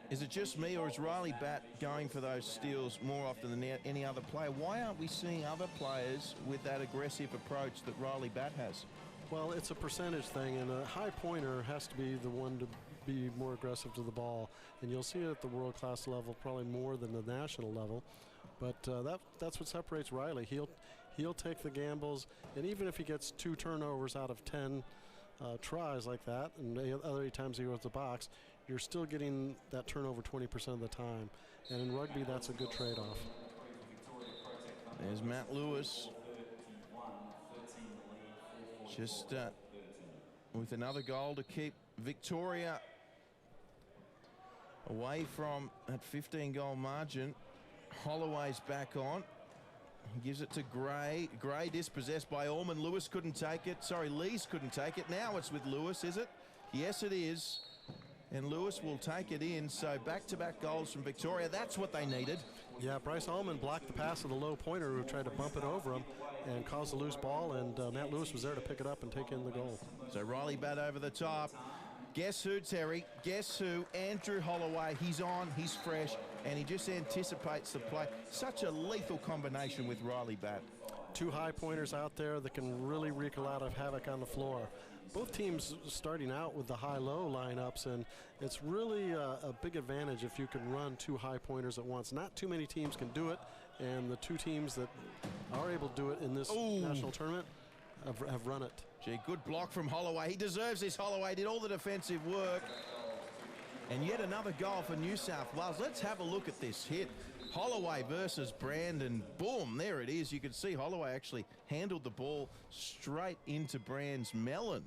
Is it just me, or is Riley Bat going for those steals more often than any other player? Why aren't we seeing other players with that aggressive approach that Riley Bat has? Well, it's a percentage thing, and a high pointer has to be the one to be more aggressive to the ball. And you'll see it at the world-class level, probably more than the national level. But that's what separates Riley. He'll take the gambles, and even if he gets 2 turnovers out of 10 tries like that, and the other times he goes to the box, you're still getting that turnover 20% of the time. And in rugby, that's a good trade-off. There's Matt Lewis. Just with another goal to keep Victoria away from that 15-goal margin. Holloway's back on. He gives it to Gray. Gray dispossessed by Allman. Lewis couldn't take it. Sorry, Lees couldn't take it. Now it's with Lewis, is it? Yes, it is. And Lewis will take it in. So back-to-back goals from Victoria. That's what they needed. Yeah, Bryce Allman blocked the pass of the low pointer who tried to bump it over him and caused a loose ball, and Matt Lewis was there to pick it up and take in the goal. So Riley Bat over the top. Guess who, Terry? Guess who? Andrew Holloway. He's on, he's fresh, and he just anticipates the play. Such a lethal combination with Riley Bat. 2 high pointers out there that can really wreak a lot of havoc on the floor. Both teams starting out with the high-low lineups, and it's really a big advantage if you can run 2 high pointers at once. Not too many teams can do it, and the 2 teams that are able to do it in this national tournament have run it. Gee, good block from Holloway. He deserves this. Holloway did all the defensive work. And yet another goal for New South Wales. Let's have a look at this hit. Holloway versus Brandon. Boom, there it is. You can see Holloway actually handled the ball straight into Brand's melon.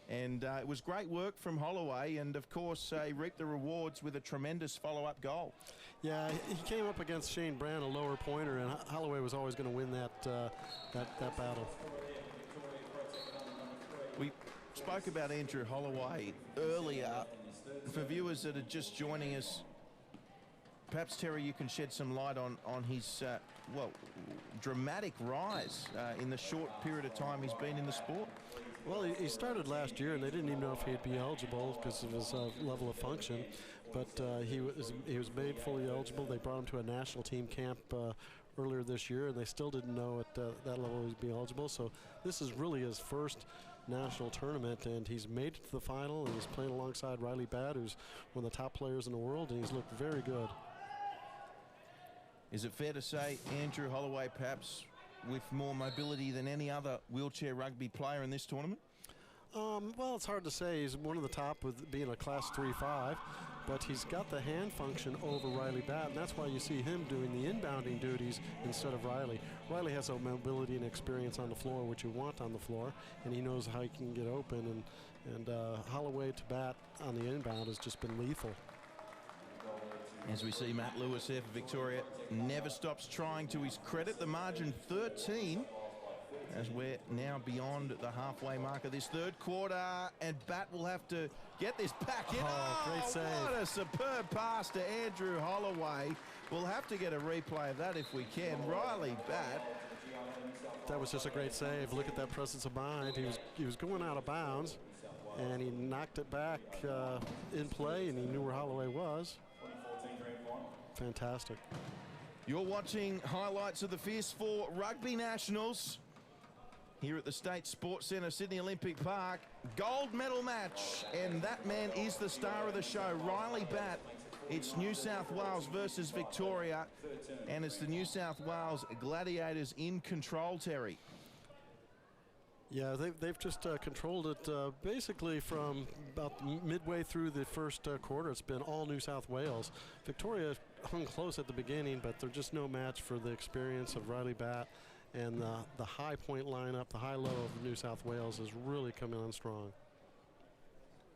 And it was great work from Holloway, and of course he reaped the rewards with a tremendous follow-up goal. Yeah, he came up against Shane Brand, a lower pointer, and Holloway was always going to win that battle. We spoke about Andrew Holloway earlier. For viewers that are just joining us, perhaps, Terry, you can shed some light on his, dramatic rise in the short period of time he's been in the sport. Well, he started last year, and they didn't even know if he'd be eligible because of his level of function. But he was made fully eligible. They brought him to a national team camp earlier this year, and they still didn't know at that level he'd be eligible. So this is really his first national tournament, and he's made it to the final, and he's playing alongside Riley Bat, who's one of the top players in the world, and he's looked very good. Is it fair to say Andrew Holloway perhaps with more mobility than any other wheelchair rugby player in this tournament? Well, it's hard to say. He's one of the top with being a class 3-5, but he's got the hand function over Riley Bat, and that's why you see him doing the inbounding duties instead of Riley. Riley has a mobility and experience on the floor, which you want on the floor, and he knows how he can get open, and Holloway to Bat on the inbound has just been lethal. As we see Matt Lewis here for Victoria, never stops trying. To his credit, the margin 13, as we're now beyond the halfway mark of this third quarter, and Bat will have to get this back in. Great save. What a superb pass to Andrew Holloway. We'll have to get a replay of that if we can. Riley Bat. That was just a great save. Look at that presence of mind. He was going out of bounds, and he knocked it back in play, and he knew where Holloway was. Fantastic. You're watching highlights of the Fierce 4 Rugby Nationals here at the State Sports Centre, Sydney Olympic Park. Gold medal match, and that man is the star of the show, Riley Bat. It's New South Wales versus Victoria, and it's the New South Wales Gladiators in control, Terry. Yeah, they've just controlled it basically from about midway through the first quarter. It's been all New South Wales. Victoria hung close at the beginning, but they're just no match for the experience of Riley Bat, and the high point lineup, the high-low of New South Wales is really coming on strong.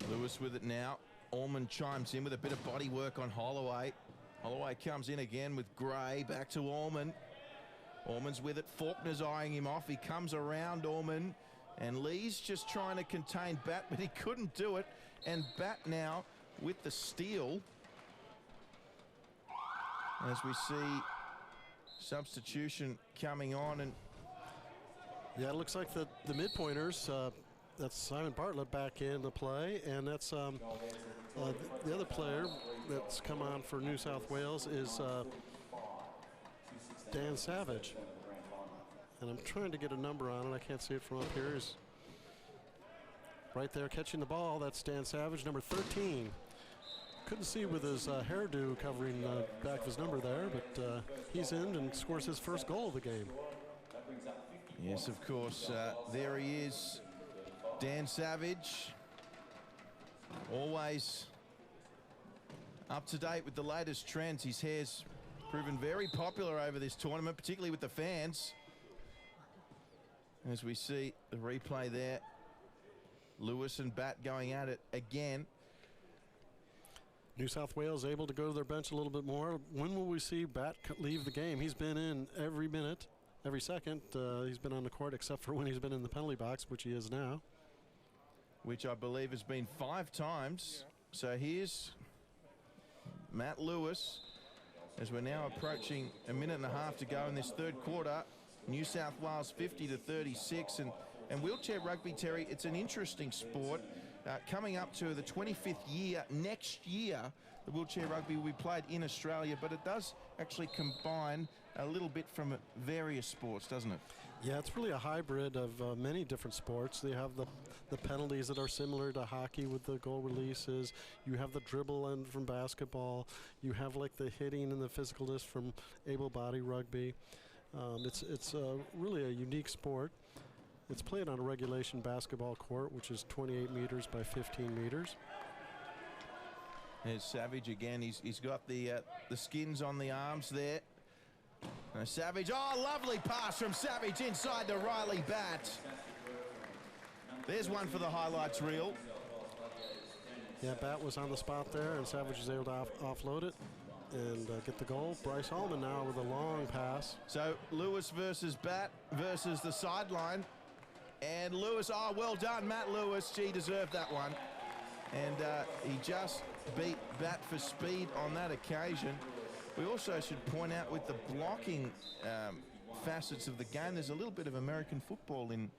Lewis with it now. Allman chimes in with a bit of body work on Holloway. Holloway comes in again with Gray. Back to Allman. Allman's with it. Faulkner's eyeing him off. He comes around Allman. And Lee's just trying to contain Bat, but he couldn't do it. And Bat now with the steal. As we see substitution coming on. And yeah, it looks like the mid-pointers, that's Simon Bartlett back in the play, and that's the other player that's come on for New South Wales is Dan Savage. And I'm trying to get a number on it. I can't see it from up here. He's right there catching the ball. That's Dan Savage, number 13. Couldn't see with his hairdo covering the back of his number there, but he's in and scores his first goal of the game. yes, of course, there he is. Dan Savage, always up to date with the latest trends. His hair's proven very popular over this tournament, particularly with the fans. As we see the replay there, Lewis and Bat going at it again. New South Wales able to go to their bench a little bit more. When will we see Bat leave the game? He's been in every minute, every second. He's been on the court except for when he's been in the penalty box, which he is now. Which I believe has been 5 times. So here's Matt Lewis as we're now approaching a minute and a half to go in this third quarter. New South Wales 50-36, and wheelchair rugby, Terry, it's an interesting sport. Coming up to the 25th year next year, the wheelchair rugby will be played in Australia, but it does actually combine a little bit from various sports, doesn't it? Yeah, it's really a hybrid of many different sports. They have the penalties that are similar to hockey with the goal releases. You have the dribble end from basketball. You have like the hitting and the physicalness from able-body rugby. It's really a unique sport. It's played on a regulation basketball court, which is 28 meters by 15 meters. There's Savage again. He's got the skins on the arms there. Savage, oh, lovely pass from Savage inside to Riley Bat. There's one for the highlights reel. Yeah, Bat was on the spot there, and Savage was able to offload it and get the goal. Bryce Allman now with a long pass. So Lewis versus Bat versus the sideline. And Lewis, oh, well done, Matt Lewis. Gee, deserved that one. And he just beat Bat for speed on that occasion. We also should point out with the blocking facets of the game, there's a little bit of American football in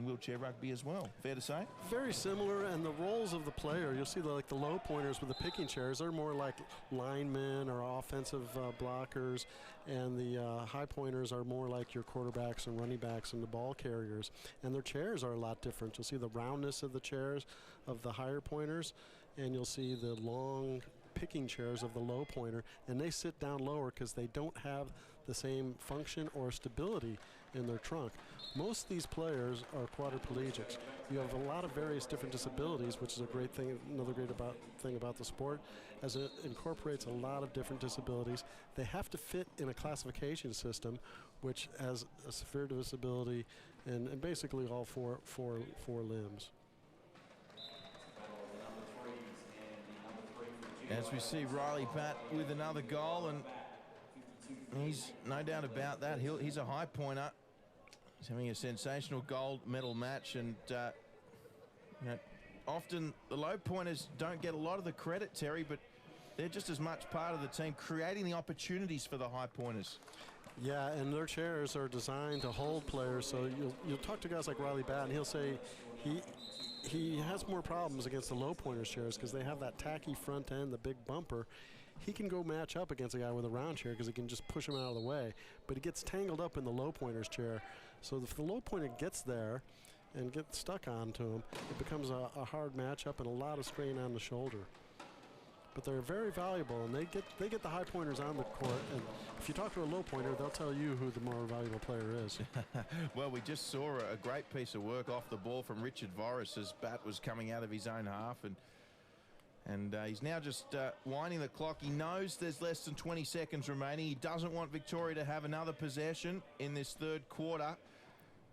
wheelchair rugby as well. Fair to say? Very similar, and the roles of the player, you'll see like the low pointers with the picking chairs, they're more like linemen or offensive blockers, and the high pointers are more like your quarterbacks and running backs and the ball carriers. And their chairs are a lot different. You'll see the roundness of the chairs of the higher pointers, and you'll see the long picking chairs of the low pointer, and they sit down lower because they don't have the same function or stability in their trunk. Most of these players are quadriplegics. You have a lot of various different disabilities, which is a great thing, another great thing about the sport, as it incorporates a lot of different disabilities. They have to fit in a classification system, which has a severe disability and basically all four limbs. As we see Riley Batt with another goal, and he's no doubt about that. He's a high pointer. He's having a sensational gold medal match, and you know, often the low pointers don't get a lot of the credit, Terry, but they're just as much part of the team, creating the opportunities for the high pointers. Yeah, and their chairs are designed to hold players. So you'll talk to guys like Riley Batt, and he'll say he has more problems against the low pointers chairs because they have that tacky front end, the big bumper. He can go match up against a guy with a round chair because he can just push him out of the way. But he gets tangled up in the low pointers chair. So if the low pointer gets there and gets stuck onto him, it becomes a hard matchup and a lot of strain on the shoulder. But they're very valuable, and they get the high pointers on the court. And if you talk to a low pointer, they'll tell you who the more valuable player is. Well, we just saw a great piece of work off the ball from Richard Voris as Batt was coming out of his own half, and he's now just winding the clock. He knows there's less than 20 seconds remaining. He doesn't want Victoria to have another possession in this third quarter.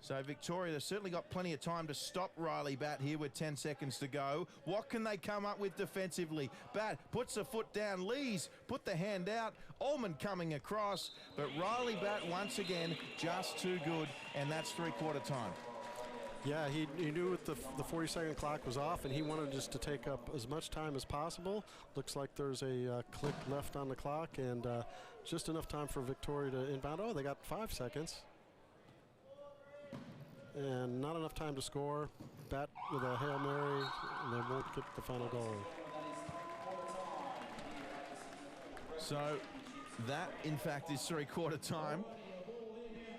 So Victoria, they've certainly got plenty of time to stop Riley Batt here with 10 seconds to go. What can they come up with defensively? Batt puts a foot down. Lees put the hand out. Ullman coming across. But Riley Batt once again just too good, and that's three-quarter time. Yeah, he knew the 40-second clock was off, and he wanted just to take up as much time as possible. Looks like there's a click left on the clock, and just enough time for Victoria to inbound. Oh, they got 5 seconds. And not enough time to score. Batt with a Hail Mary, and they won't get the final goal. So that, in fact, is three-quarter time.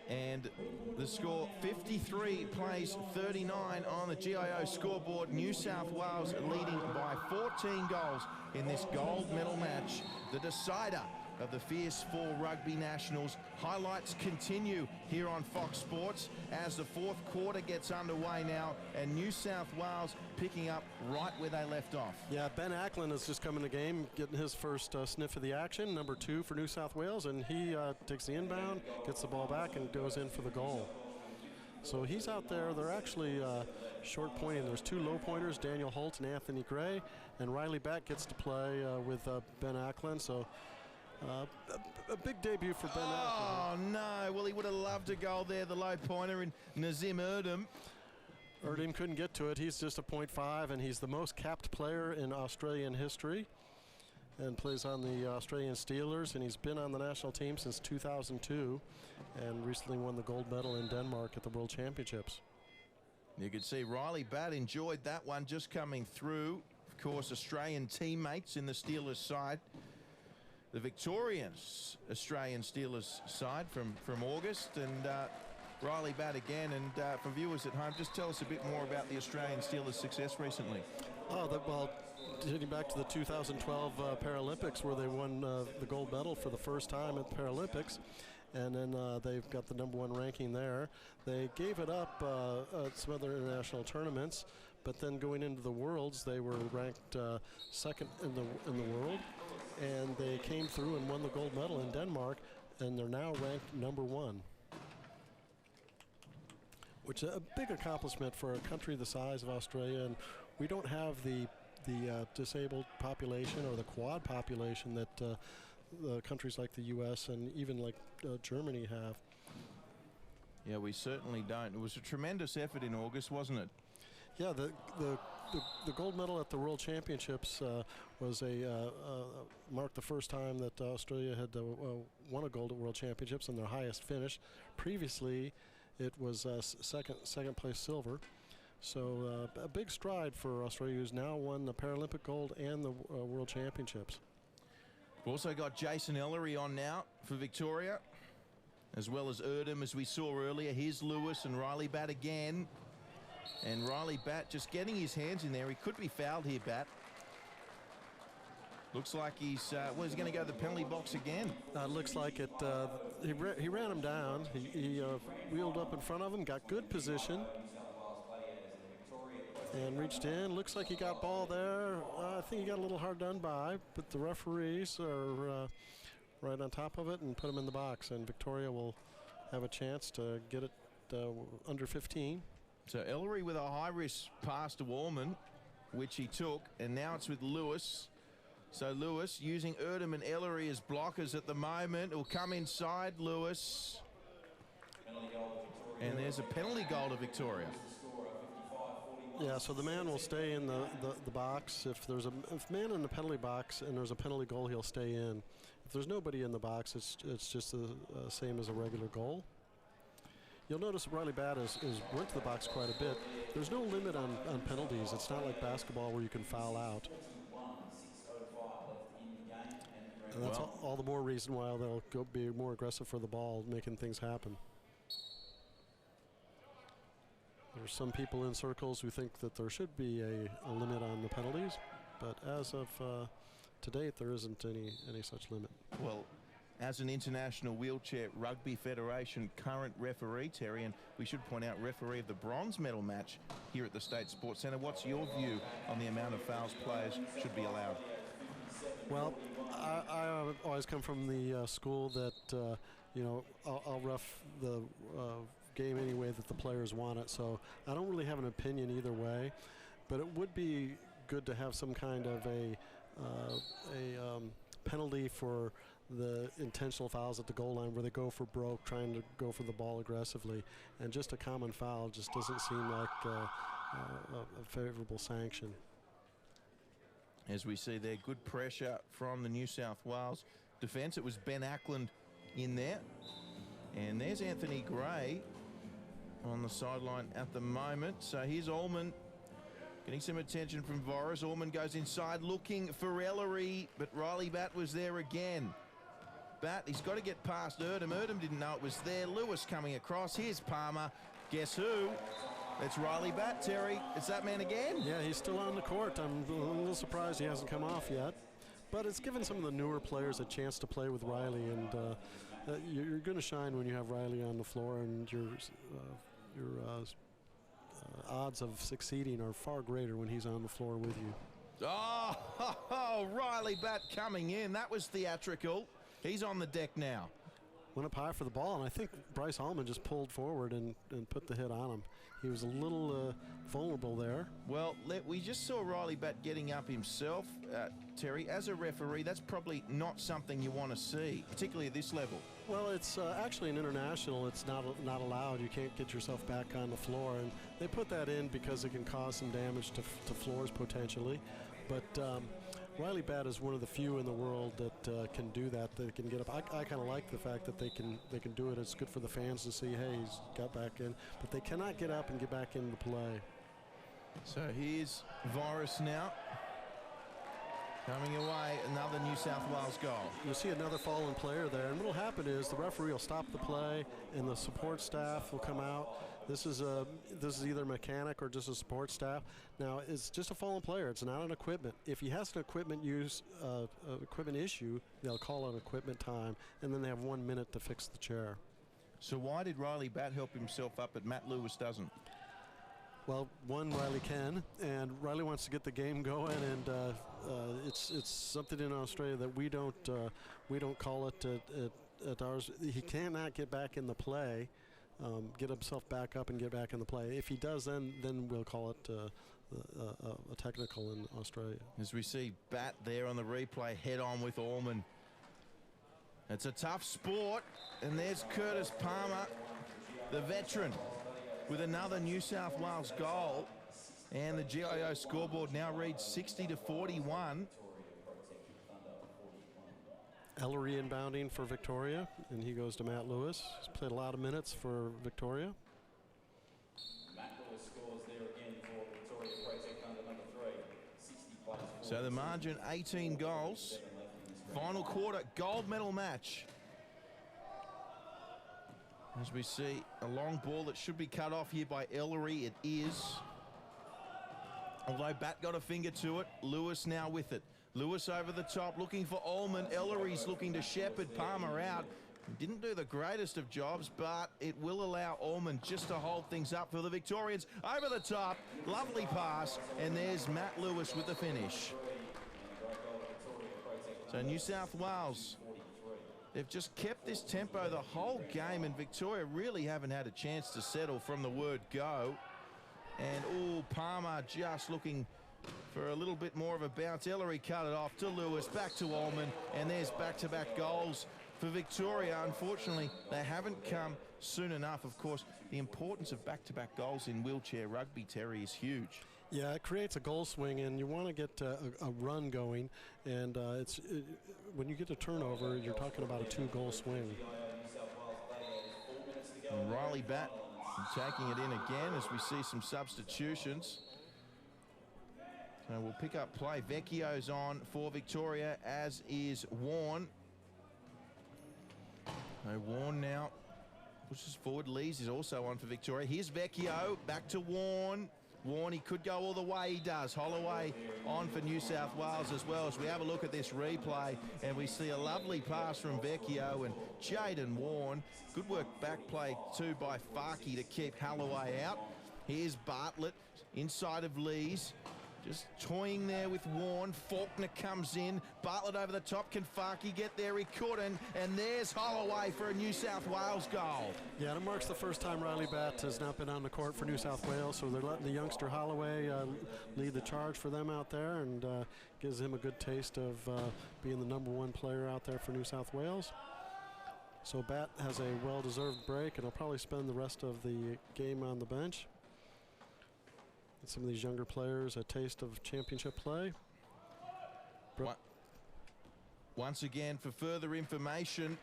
And the score 53 plays 39 on the GIO scoreboard. New South Wales leading by 14 goals in this gold medal match. The decider of the Fierce 4 Rugby Nationals. Highlights continue here on Fox Sports as the fourth quarter gets underway now, and New South Wales picking up right where they left off. Yeah, Ben Ackland has just come in the game, getting his first sniff of the action, number 2 for New South Wales, and he takes the inbound, gets the ball back, and goes in for the goal. So he's out there. They're actually short pointing. There's 2 low pointers, Daniel Holt and Anthony Gray, and Riley Batt gets to play with Ben Ackland. So a big debut for Ben Ackland. Oh, no. Well, he would have loved a goal there, the low pointer, and Nazim Erdem. Erdem couldn't get to it. He's just a .5, and he's the most capped player in Australian history and plays on the Australian Steelers, and he's been on the national team since 2002 and recently won the gold medal in Denmark at the World Championships. You can see Riley Batt enjoyed that one just coming through. Of course, Australian teammates in the Steelers side. The victorious Australian Steelers side from August, and Riley Batt again. And for viewers at home, just tell us a bit more about the Australian Steelers' success recently. Well, dating back to the 2012 Paralympics, where they won the gold medal for the first time at the Paralympics, and then they've got the #1 ranking there. They gave it up at some other international tournaments, but then going into the Worlds, they were ranked second in the world. And they came through and won the gold medal in Denmark, and they're now ranked #1, which is a big accomplishment for a country the size of Australia. And we don't have the disabled population or the quad population that the countries like the U.S. and even like Germany have. Yeah, we certainly don't. It was a tremendous effort in August, wasn't it? Yeah, the gold medal at the World Championships was marked the first time that Australia had won a gold at World Championships and their highest finish. Previously, it was second place silver. So a big stride for Australia, who's now won the Paralympic gold and the World Championships. We've also got Jason Ellery on now for Victoria, as well as Erdem, as we saw earlier. Here's Lewis and Riley Batt again. And Riley Batt just getting his hands in there. He could be fouled here, Batt. Looks like he's going to go to the penalty box again. Looks like it. He ran him down. He wheeled up in front of him, got good position, and reached in. Looks like he got ball there. I think he got a little hard done by, but the referees are right on top of it and put him in the box. And Victoria will have a chance to get it under 15. So Ellery with a high-risk pass to Wallman, which he took, and now it's with Lewis. So Lewis using Erdem and Ellery as blockers at the moment. Will come inside Lewis. And there's a penalty goal to Victoria. Yeah, so the man will stay in the box. If there's a man in the penalty box and there's a penalty goal, he'll stay in. If there's nobody in the box, it's just the same as a regular goal. You'll notice Riley Batt went to the box quite a bit. There's no limit on penalties. It's not like basketball where you can foul out. And that's all the more reason why they'll be more aggressive for the ball, making things happen. There's some people in circles who think that there should be a limit on the penalties, but as of to date, there isn't any such limit. Well, as an International Wheelchair Rugby Federation current referee, Terry, and we should point out referee of the bronze medal match here at the State Sports Centre, what's your view on the amount of fouls players should be allowed? Well, I always come from the school that, I'll ref the game any way that the players want it, so I don't really have an opinion either way, but it would be good to have some kind of a penalty for the intentional fouls at the goal line where they go for broke, trying to go for the ball aggressively, and just a common foul just doesn't seem like a favorable sanction. As we see there, good pressure from the New South Wales defence. It was Ben Ackland in there, and there's Anthony Gray on the sideline at the moment. So here's Allman getting some attention from Voris. Allman goes inside looking for Ellery, but Riley Batt was there again. Batt, he's got to get past Erdem. Erdem didn't know it was there. Lewis coming across. Here's Palmer. Guess who? It's Riley Batt, Terry. It's that man again. Yeah, he's still on the court. I'm a little surprised he hasn't come off yet. But it's given some of the newer players a chance to play with Riley, and you're going to shine when you have Riley on the floor, and your odds of succeeding are far greater when he's on the floor with you. Oh, Riley Batt coming in. That was theatrical. He's on the deck now. Went up high for the ball, and I think Bryce Allman just pulled forward and put the hit on him. He was a little vulnerable there. Well, we just saw Riley Batt getting up himself, Terry. As a referee, that's probably not something you want to see, particularly at this level. Well, it's actually an international. It's not allowed. You can't get yourself back on the floor, and they put that in because it can cause some damage to floors potentially. But Riley Batt is one of the few in the world that can do that. They can get up. I kind of like the fact that they can do it. It's good for the fans to see, hey, he's got back in. But they cannot get up and get back into play. So here's Voris now. Coming away, another New South Wales goal. You'll see another fallen player there, and what will happen is the referee will stop the play, and the support staff will come out. This is either a mechanic or just a support staff. Now, it's just a fallen player. It's not an equipment. If he has an equipment issue, they'll call an equipment time, and then they have 1 minute to fix the chair. So why did Riley Batt help himself up, but Matt Lewis doesn't? Well, Riley can, and Riley wants to get the game going, and it's something in Australia that we don't call it at ours. He cannot get back in the play, get himself back up and get back in the play. If he does, then we'll call it a technical in Australia. As we see Batt there on the replay, head on with Allman. It's a tough sport, and there's Curtis Palmer, the veteran, with another New South Wales goal, and the GIO scoreboard now reads 60-41. Ellery inbounding for Victoria, and he goes to Matt Lewis. He's played a lot of minutes for Victoria. Matt Lewis scores there again for Victoria Project under number 3. 60 So the margin, 18 goals. Final quarter, gold medal match. As we see a long ball that should be cut off here by Ellery, it is. Although Batt got a finger to it, Lewis now with it. Lewis over the top looking for Allman. Ellery's looking to shepherd Palmer out. Didn't do the greatest of jobs, but it will allow Allman just to hold things up for the Victorians. Over the top, lovely pass, and there's Matt Lewis with the finish. So New South Wales, they've just kept this tempo the whole game, and Victoria really haven't had a chance to settle from the word go. And Palmer just looking for a little bit more of a bounce. Ellery cut it off to Lewis, back to Ullman, and there's back-to-back goals for Victoria. Unfortunately, they haven't come soon enough. Of course, the importance of back-to-back goals in wheelchair rugby, Terry, is huge. Yeah, it creates a goal swing, and you want to get a run going. And when you get a turnover, you're talking about a 2-goal swing. And Riley Batt taking it in again as we see some substitutions. So we'll pick up play. Vecchio's on for Victoria, as is Warren. So Warren now pushes forward. Lees is also on for Victoria. Here's Vecchio, back to Warren. Warren, he could go all the way, he does. Holloway on for New South Wales as well. As we have a look at this replay, and we see a lovely pass from Vecchio and Jaden Warren. Good work back play too by Farkey to keep Holloway out. Here's Bartlett inside of Lees. Just toying there with Warren. Faulkner comes in. Bartlett over the top. Can Farkey get there? He couldn't. And there's Holloway for a New South Wales goal. Yeah, it marks the first time Riley Batt has not been on the court for New South Wales, so they're letting the youngster Holloway lead the charge for them out there, and gives him a good taste of being the #1 player out there for New South Wales. So Batt has a well-deserved break, and he'll probably spend the rest of the game on the bench. Some of these younger players a taste of championship play. Once again, for further information,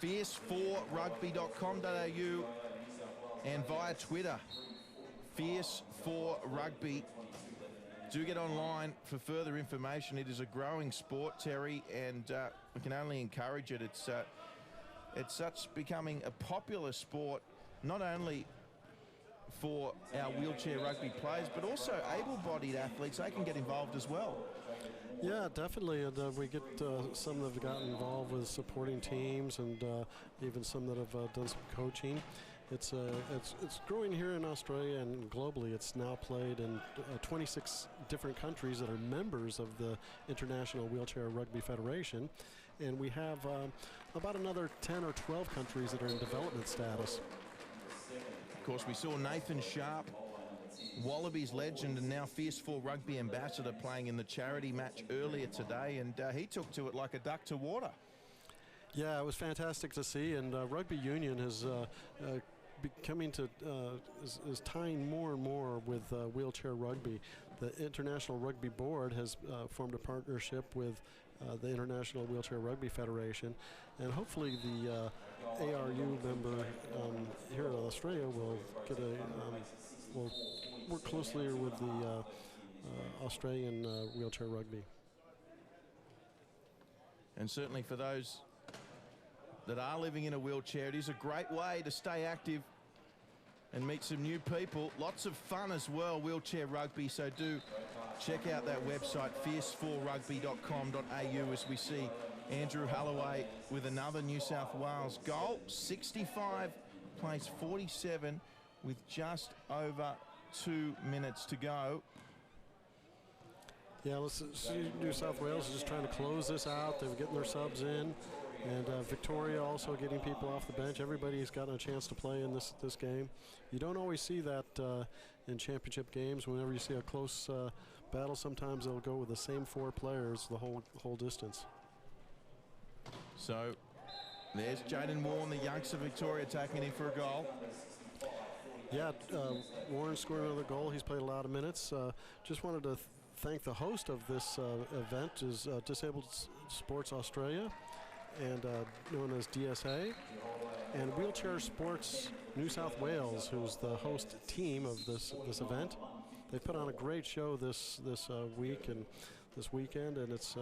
fierce4rugby.com.au and via Twitter, Fierce4Rugby. Do get online for further information. It is a growing sport, Terry, and we can only encourage it. It's becoming a popular sport, not only for our wheelchair rugby players, but also able-bodied athletes. They can get involved as well. Yeah, definitely, and we get some that have gotten involved with supporting teams, and even some that have done some coaching. It's growing here in Australia, and globally it's now played in 26 different countries that are members of the International Wheelchair Rugby Federation, and we have about another 10 or 12 countries that are in development status. Of course, we saw Nathan Sharp, Wallabies legend and now Fierce4Rugby ambassador, playing in the charity match earlier today, and he took to it like a duck to water. Yeah, it was fantastic to see, and rugby union is coming to is tying more and more with wheelchair rugby. The International Rugby Board has formed a partnership with the International Wheelchair Rugby Federation, and hopefully the ARU member here in Australia will get will work closely with the Australian wheelchair rugby. And certainly for those that are living in a wheelchair, it is a great way to stay active and meet some new people. Lots of fun as well, wheelchair rugby, so do check out that website, fierce4rugby.com.au, as we see Andrew Holloway with another New South Wales goal. 65 plays 47 with just over 2 minutes to go. Yeah, let's see, New South Wales is just trying to close this out. They're getting their subs in, and Victoria also getting people off the bench. Everybody's gotten a chance to play in this game. You don't always see that in championship games. Whenever you see a close battle, sometimes they'll go with the same 4 players the whole distance. So there's Jaden Warren, the youngster Victoria, taking it in for a goal. Yeah, Warren scored another goal. He's played a lot of minutes. Just wanted to thank the host of this event, is Disabled Sports Australia, and known as DSA, and Wheelchair Sports New South Wales, who's the host team of this event. They put on a great show this week and this weekend, and it's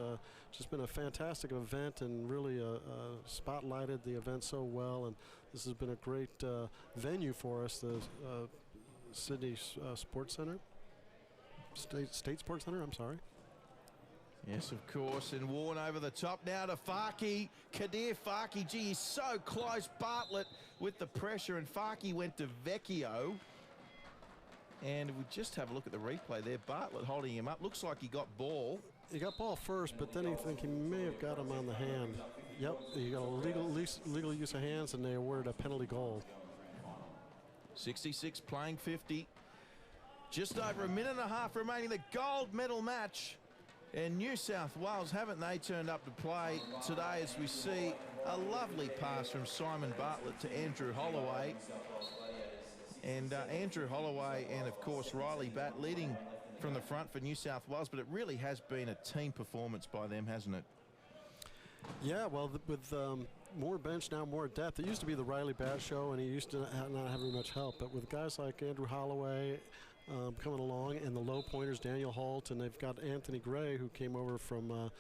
just been a fantastic event, and really spotlighted the event so well. And this has been a great venue for us, the Sydney Sports Centre. State Sports Centre, I'm sorry. Yes, of course, and Warren over the top now to Farkey. Kadir Farkey, gee, he's so close. Bartlett with the pressure, and Farkey went to Vecchio. And we just have a look at the replay there. Bartlett holding him up. Looks like he got ball. He got ball first, but then I think he may have got him on the hand. Yep, he got a legal use of hands, and they awarded a penalty goal. 66 playing 50. Just over a minute and a half remaining, the gold medal match. And New South Wales, haven't they turned up to play today, as we see a lovely pass from Simon Bartlett to Andrew Holloway. And Andrew Holloway and, of course, Riley Batt leading from the front for New South Wales, but it really has been a team performance by them, hasn't it? Yeah, well, with more bench now, more depth. It used to be the Riley Batt show, and he used to not have very much help. But with guys like Andrew Holloway coming along, and the low pointers, Daniel Holt, and they've got Anthony Gray, who came over from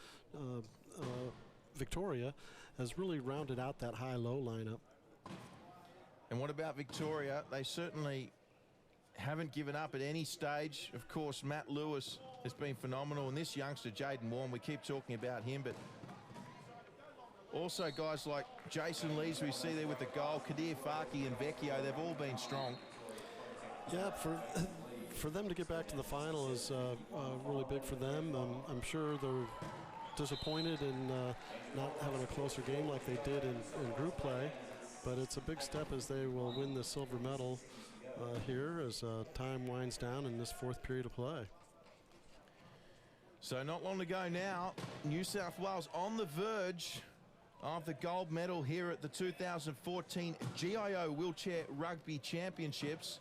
Victoria, has really rounded out that high-low lineup. And what about Victoria? They certainly haven't given up at any stage. Of course, Matt Lewis has been phenomenal, and this youngster, Jaden Warren, we keep talking about him, but also guys like Jason Lees, we see there with the goal, Kadir Farki and Vecchio, they've all been strong. Yeah, for them to get back to the final is really big for them. I'm sure they're disappointed in not having a closer game like they did in group play, but it's a big step as they will win the silver medal here as time winds down in this fourth period of play. So not long to go now. New South Wales on the verge of the gold medal here at the 2014 GIO Wheelchair Rugby Championships.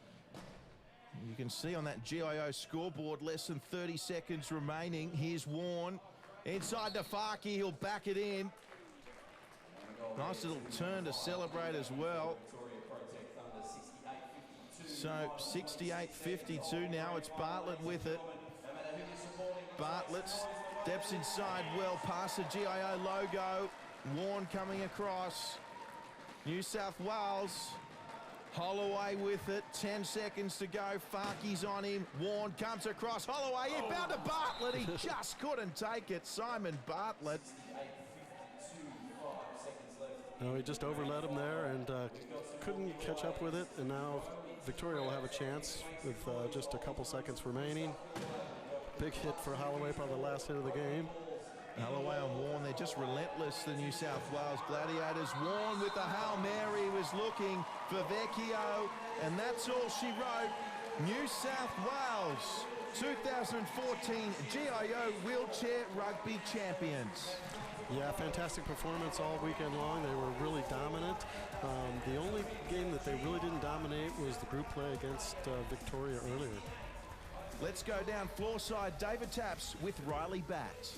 You can see on that GIO scoreboard less than 30 seconds remaining. Here's Warren inside to Farki. He'll back it in. Nice little turn to celebrate as well. So 68-52 now. It's Bartlett with it. Bartlett steps inside well past the GIO logo. Warren coming across. New South Wales. Holloway with it. 10 seconds to go. Farki's on him. Warren comes across. Holloway inbound to Bartlett. He just couldn't take it. Simon Bartlett. No, he just overled him there and couldn't catch up with it. And now Victoria will have a chance with just a couple seconds remaining. Big hit for Holloway, probably the last hit of the game. Holloway on Warren, they're just relentless, the New South Wales Gladiators. Warren with the Hail Mary was looking for Vecchio, and that's all she wrote. New South Wales 2014 GIO Wheelchair Rugby Champions. Yeah, fantastic performance all weekend long. They were really dominant. The only game that they really didn't dominate was the group play against Victoria earlier. Let's go down floor side. David Taps with Riley Batt.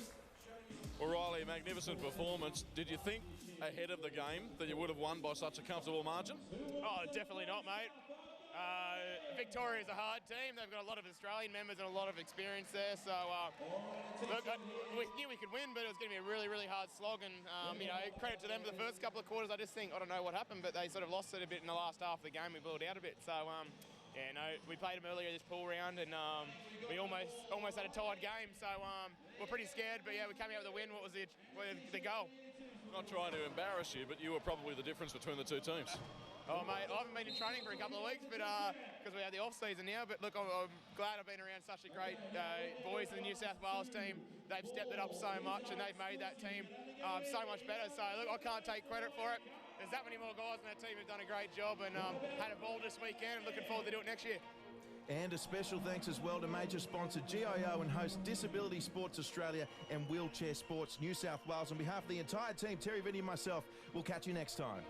Well, Riley, a magnificent performance. Did you think ahead of the game that you would have won by such a comfortable margin? Oh, definitely not, mate. Victoria is a hard team. They've got a lot of Australian members and a lot of experience there. So, look, we knew we could win, but it was going to be a really, really hard slog. And, you know, credit to them for the first couple of quarters. I just think, I don't know what happened, but they sort of lost it a bit in the last half of the game. We blew it out a bit. So, yeah, no, we played them earlier this pool round, and we almost had a tied game. So, we're pretty scared. But, yeah, we came out with a win. What was the goal? Not trying to embarrass you, but you were probably the difference between the two teams. Oh, mate, I haven't been in training for a couple of weeks, but because we have the off-season now. But look, I'm glad I've been around such a great boys in the New South Wales team. They've stepped it up so much, and they've made that team so much better. So, look, I can't take credit for it. There's that many more guys in that team who've done a great job and had a ball this weekend, and looking forward to do it next year. And a special thanks as well to major sponsor GIO and host Disability Sports Australia and Wheelchair Sports New South Wales. On behalf of the entire team, Terry Vinny and myself, we'll catch you next time.